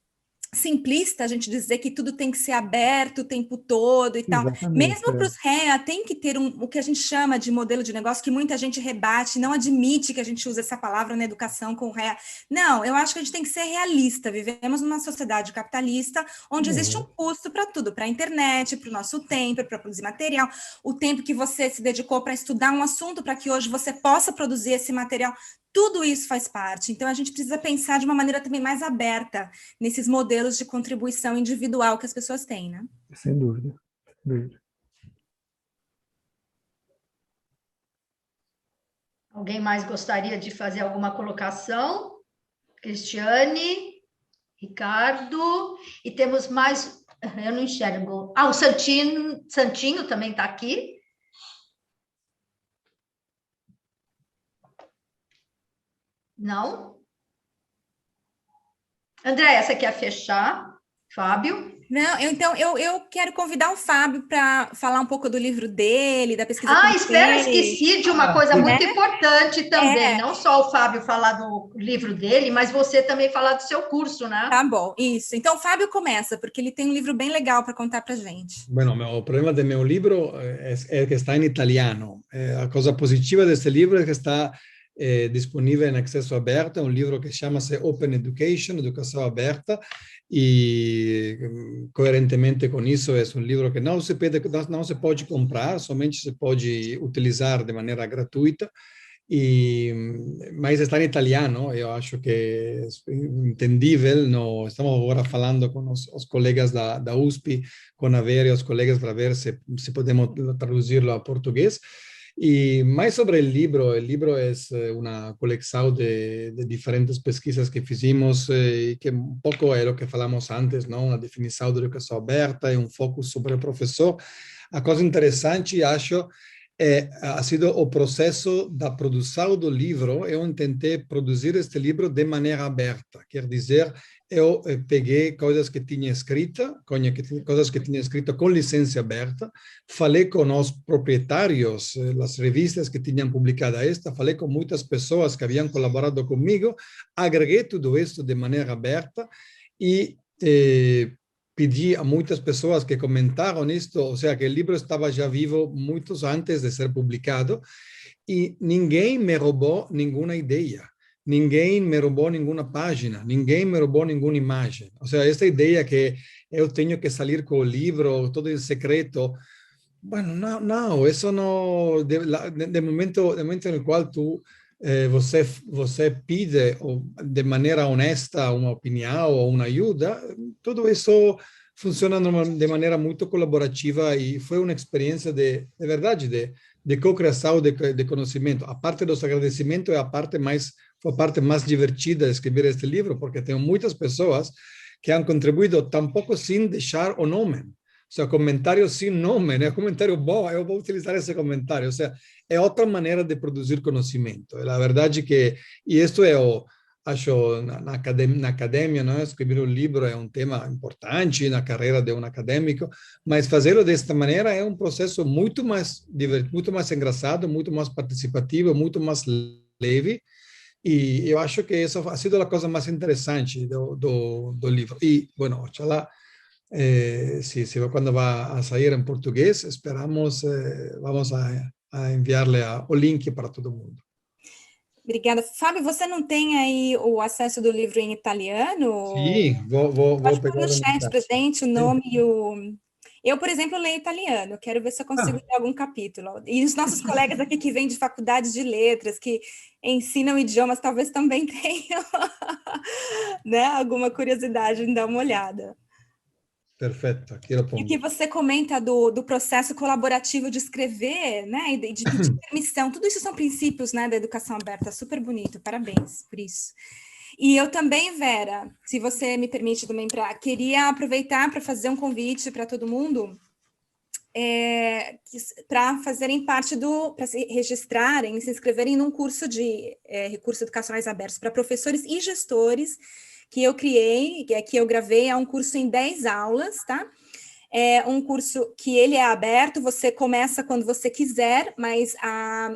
simplista a gente dizer que tudo tem que ser aberto o tempo todo e tal. Mesmo para os REA, tem que ter o que a gente chama de modelo de negócio, que muita gente rebate, não admite que a gente use essa palavra na educação com REA. Não, eu acho que a gente tem que ser realista. Vivemos numa sociedade capitalista onde existe um custo para tudo, para a internet, para o nosso tempo, para produzir material, o tempo que você se dedicou para estudar um assunto para que hoje você possa produzir esse material. Tudo isso faz parte. Então, a gente precisa pensar de uma maneira também mais aberta nesses modelos de contribuição individual que as pessoas têm, né? Sem dúvida. Sem dúvida. Alguém mais gostaria de fazer alguma colocação? Cristiane, Ricardo, e temos mais... Eu não enxergo. O Santinho também está aqui. Não? Andréia, você quer fechar? Fábio? Não, eu quero convidar o Fábio para falar um pouco do livro dele, da pesquisa. Esqueci de uma coisa muito importante também. Não só o Fábio falar do livro dele, mas você também falar do seu curso, né? Tá bom, isso. Então, o Fábio começa, porque ele tem um livro bem legal para contar para gente. Bueno, o problema do meu livro é que está em italiano. A coisa positiva desse livro é que está disponível em acesso aberto. É um livro que chama-se Open Education, Educação Aberta, e coerentemente com isso é um livro que não se pode comprar, somente se pode utilizar de maneira gratuita, mas está em italiano. Eu acho que é entendível. Estamos agora falando com os colegas da USP, com a Vera e os colegas para ver se podemos traduzi-lo a português. E mais sobre o livro é uma coleção de diferentes pesquisas que fizemos, e que um pouco é o que falamos antes, não? Uma definição de educação aberta e um foco sobre o professor. A coisa interessante, acho, ha sido o processo da produção do livro. Eu tentei produzir este livro de maneira aberta, quer dizer, eu peguei coisas que tinha escrito com licença aberta, falei com os proprietários das revistas que tinham publicado falei com muitas pessoas que haviam colaborado comigo, agreguei tudo isso de maneira aberta e pedi a muitas pessoas que comentaram isto, ou seja, que o livro estava já vivo muitos antes de ser publicado, e ninguém me roubou nenhuma ideia. Ninguém me roubou nenhuma página, ninguém me roubou nenhuma imagem. Ou seja, essa ideia que eu tenho que sair com o livro todo em secreto, bueno, não, isso não, de momento no qual você pede de maneira honesta uma opinião ou uma ajuda, tudo isso funciona de maneira muito colaborativa, e foi uma experiência de verdade, de co-criação de conhecimento. A parte dos agradecimentos é a parte mais divertida de escrever este livro, porque tenho muitas pessoas que han contribuído tampouco sem deixar o nome. Ou seja, comentário sem nome, né? Comentário bom, eu vou utilizar esse comentário. Ou seja, é outra maneira de produzir conhecimento. A verdade que, e isto acho, na academia, não? Escrever um livro é um tema importante na carreira de um acadêmico, mas fazê-lo desta maneira é um processo muito mais divertido, muito mais engraçado, muito mais participativo, muito mais leve. E eu acho que essa ha sido a coisa mais interessante do livro. E, bueno, ojalá, se quando vai a sair em português, esperamos, vamos a enviar-lhe o link para todo mundo. Obrigada. Fábio, você não tem aí o acesso do livro em italiano? Sim, vou Pode pegar pôr no chat para gente o nome e o... Eu, por exemplo, leio italiano, quero ver se eu consigo ler algum capítulo. E os nossos colegas aqui que vêm de faculdades de letras, que ensinam idiomas, talvez também tenham né, alguma curiosidade em dar uma olhada. Perfeito, aqui eu pongo. E o que você comenta do processo colaborativo de escrever, né, e de pedir permissão, tudo isso são princípios, né, da educação aberta, super bonito, parabéns por isso. E eu também, Vera, se você me permite também, queria aproveitar para fazer um convite para todo mundo, para fazerem parte para se registrarem, se inscreverem num curso de recursos educacionais abertos para professores e gestores, que eu criei, que eu gravei, é um curso em 10 aulas, tá? É um curso que ele é aberto, você começa quando você quiser, mas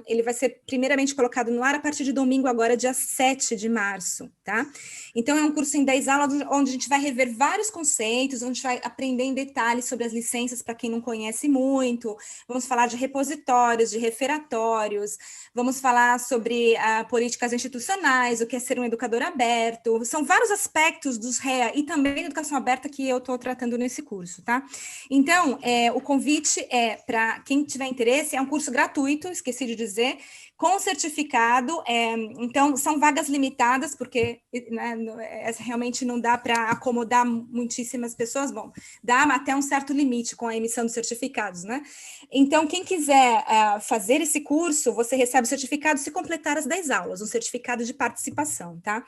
ele vai ser primeiramente colocado no ar a partir de domingo, agora, dia 7 de março, tá? Então, é um curso em 10 aulas, onde a gente vai rever vários conceitos, onde a gente vai aprender em detalhes sobre as licenças, para quem não conhece muito, vamos falar de repositórios, de referatórios, vamos falar sobre políticas institucionais, o que é ser um educador aberto, são vários aspectos dos REA e também da educação aberta que eu estou tratando nesse curso, tá? Então, o convite para quem tiver interesse, é um curso gratuito, esqueci de dizer, com certificado, então são vagas limitadas, porque né, realmente não dá para acomodar muitíssimas pessoas, bom, dá até um certo limite com a emissão dos certificados, né? Então, quem quiser fazer esse curso, você recebe o certificado se completar as 10 aulas, um certificado de participação, tá?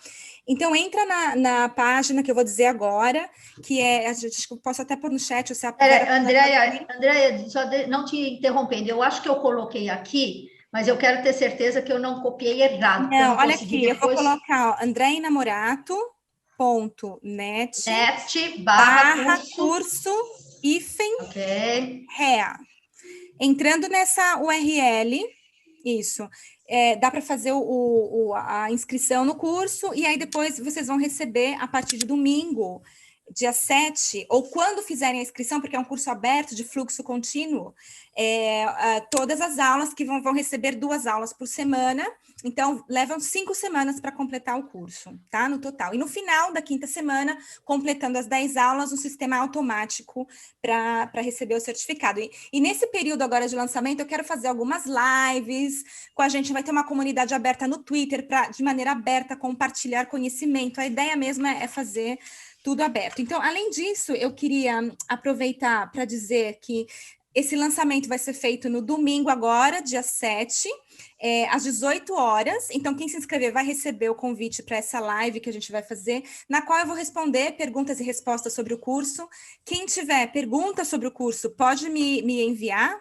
Então, entra na página que eu vou dizer agora, que posso até pôr no chat, se a Andréia, só não te interrompendo, eu acho que eu coloquei aqui, mas eu quero ter certeza que eu não copiei errado. Não, olha aqui, eu vou colocar andreinamorato.net/curso-REA. Entrando nessa URL, isso, dá para fazer a inscrição no curso, e aí depois vocês vão receber, a partir de domingo, dia 7, ou quando fizerem a inscrição, porque é um curso aberto de fluxo contínuo, todas as aulas que vão receber 2 aulas por semana, então levam 5 semanas para completar o curso, tá? No total. E no final da 5ª semana, completando as 10 aulas, um sistema automático para receber o certificado. E nesse período agora de lançamento, eu quero fazer algumas lives com a gente, vai ter uma comunidade aberta no Twitter, para, de maneira aberta, compartilhar conhecimento. A ideia mesmo é fazer tudo aberto. Então, além disso, eu queria aproveitar para dizer que esse lançamento vai ser feito no domingo agora, dia 7, às 18 horas. Então, quem se inscrever vai receber o convite para essa live que a gente vai fazer, na qual eu vou responder perguntas e respostas sobre o curso. Quem tiver perguntas sobre o curso, pode me enviar,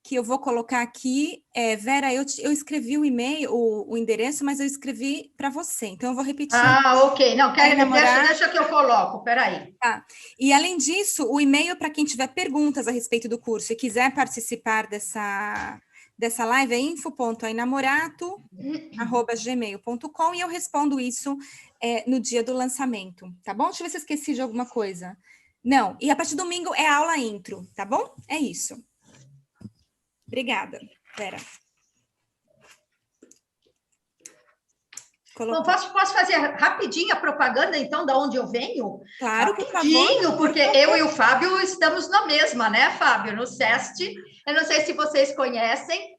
que eu vou colocar aqui. Vera, eu escrevi o e-mail, o endereço, mas eu escrevi para você, então eu vou repetir. Ok. Não, deixa que eu coloco, peraí. Tá. E, além disso, o e-mail para quem tiver perguntas a respeito do curso e quiser participar dessa live é info.ainamorato@gmail.com, e eu respondo isso no dia do lançamento, tá bom? Deixa eu ver se eu esqueci de alguma coisa. Não, e a partir do domingo é aula intro, tá bom? É isso. Obrigada, Vera. Bom, posso fazer rapidinho a propaganda, então, de onde eu venho? Claro, por favor. Rapidinho, porque eu e o Fábio estamos na mesma, né, Fábio? No SEST. Eu não sei se vocês conhecem,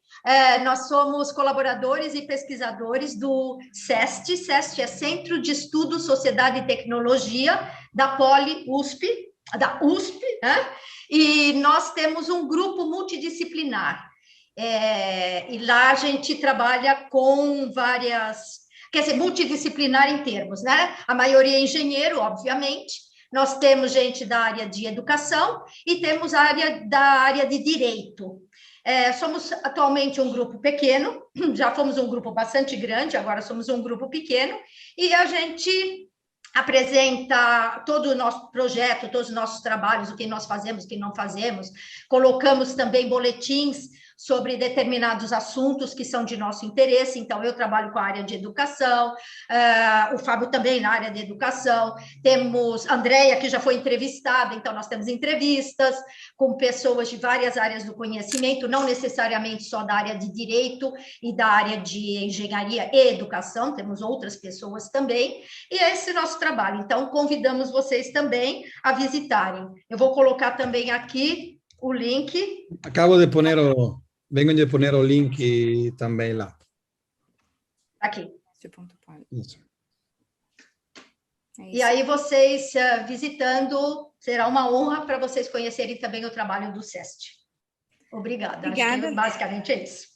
nós somos colaboradores e pesquisadores do SEST. SEST é Centro de Estudo, Sociedade e Tecnologia, da USP, né? E nós temos um grupo multidisciplinar. E lá a gente trabalha com várias... Quer dizer, multidisciplinar em termos, né? A maioria é engenheiro, obviamente. Nós temos gente da área de educação e temos da área de direito. Somos atualmente um grupo pequeno, já fomos um grupo bastante grande, agora somos um grupo pequeno, e a gente apresenta todo o nosso projeto, todos os nossos trabalhos, o que nós fazemos, o que não fazemos. Colocamos também boletins sobre determinados assuntos que são de nosso interesse. Então, eu trabalho com a área de educação, o Fábio também na área de educação, temos a Andréia, que já foi entrevistada, então nós temos entrevistas com pessoas de várias áreas do conhecimento, não necessariamente só da área de direito e da área de engenharia e educação, temos outras pessoas também, e é esse nosso trabalho. Então, convidamos vocês também a visitarem. Eu vou colocar também aqui o link. Vengo de poner o link também lá. Aqui. Isso. E aí vocês visitando, será uma honra para vocês conhecerem também o trabalho do SEST. Obrigada. Obrigada. Acho que basicamente é isso.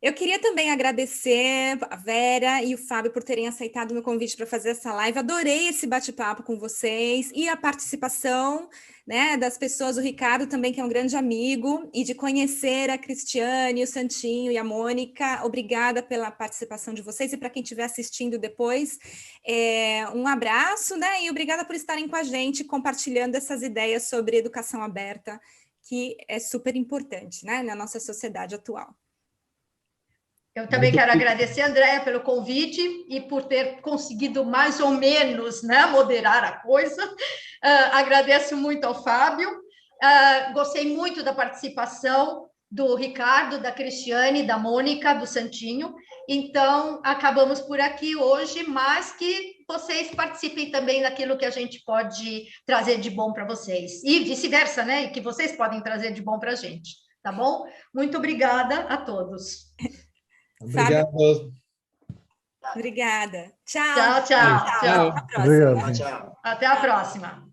Eu queria também agradecer a Vera e o Fábio por terem aceitado o meu convite para fazer essa live. Adorei esse bate-papo com vocês e a participação, né, das pessoas, o Ricardo também, que é um grande amigo, e de conhecer a Cristiane, o Santinho e a Mônica. Obrigada pela participação de vocês e para quem estiver assistindo depois, um abraço, né, e obrigada por estarem com a gente, compartilhando essas ideias sobre educação aberta, que é super importante, né, na nossa sociedade atual. Eu também quero agradecer, Andréia, pelo convite e por ter conseguido mais ou menos, né, moderar a coisa. Agradeço muito ao Fábio. Gostei muito da participação do Ricardo, da Cristiane, da Mônica, do Santinho. Então, acabamos por aqui hoje, mas que vocês participem também daquilo que a gente pode trazer de bom para vocês. E vice-versa, né? E que vocês podem trazer de bom para a gente. Tá bom? Muito obrigada a todos. Obrigado. Obrigada. Tchau. Tchau, tchau. Tchau. Até a próxima. Até a próxima.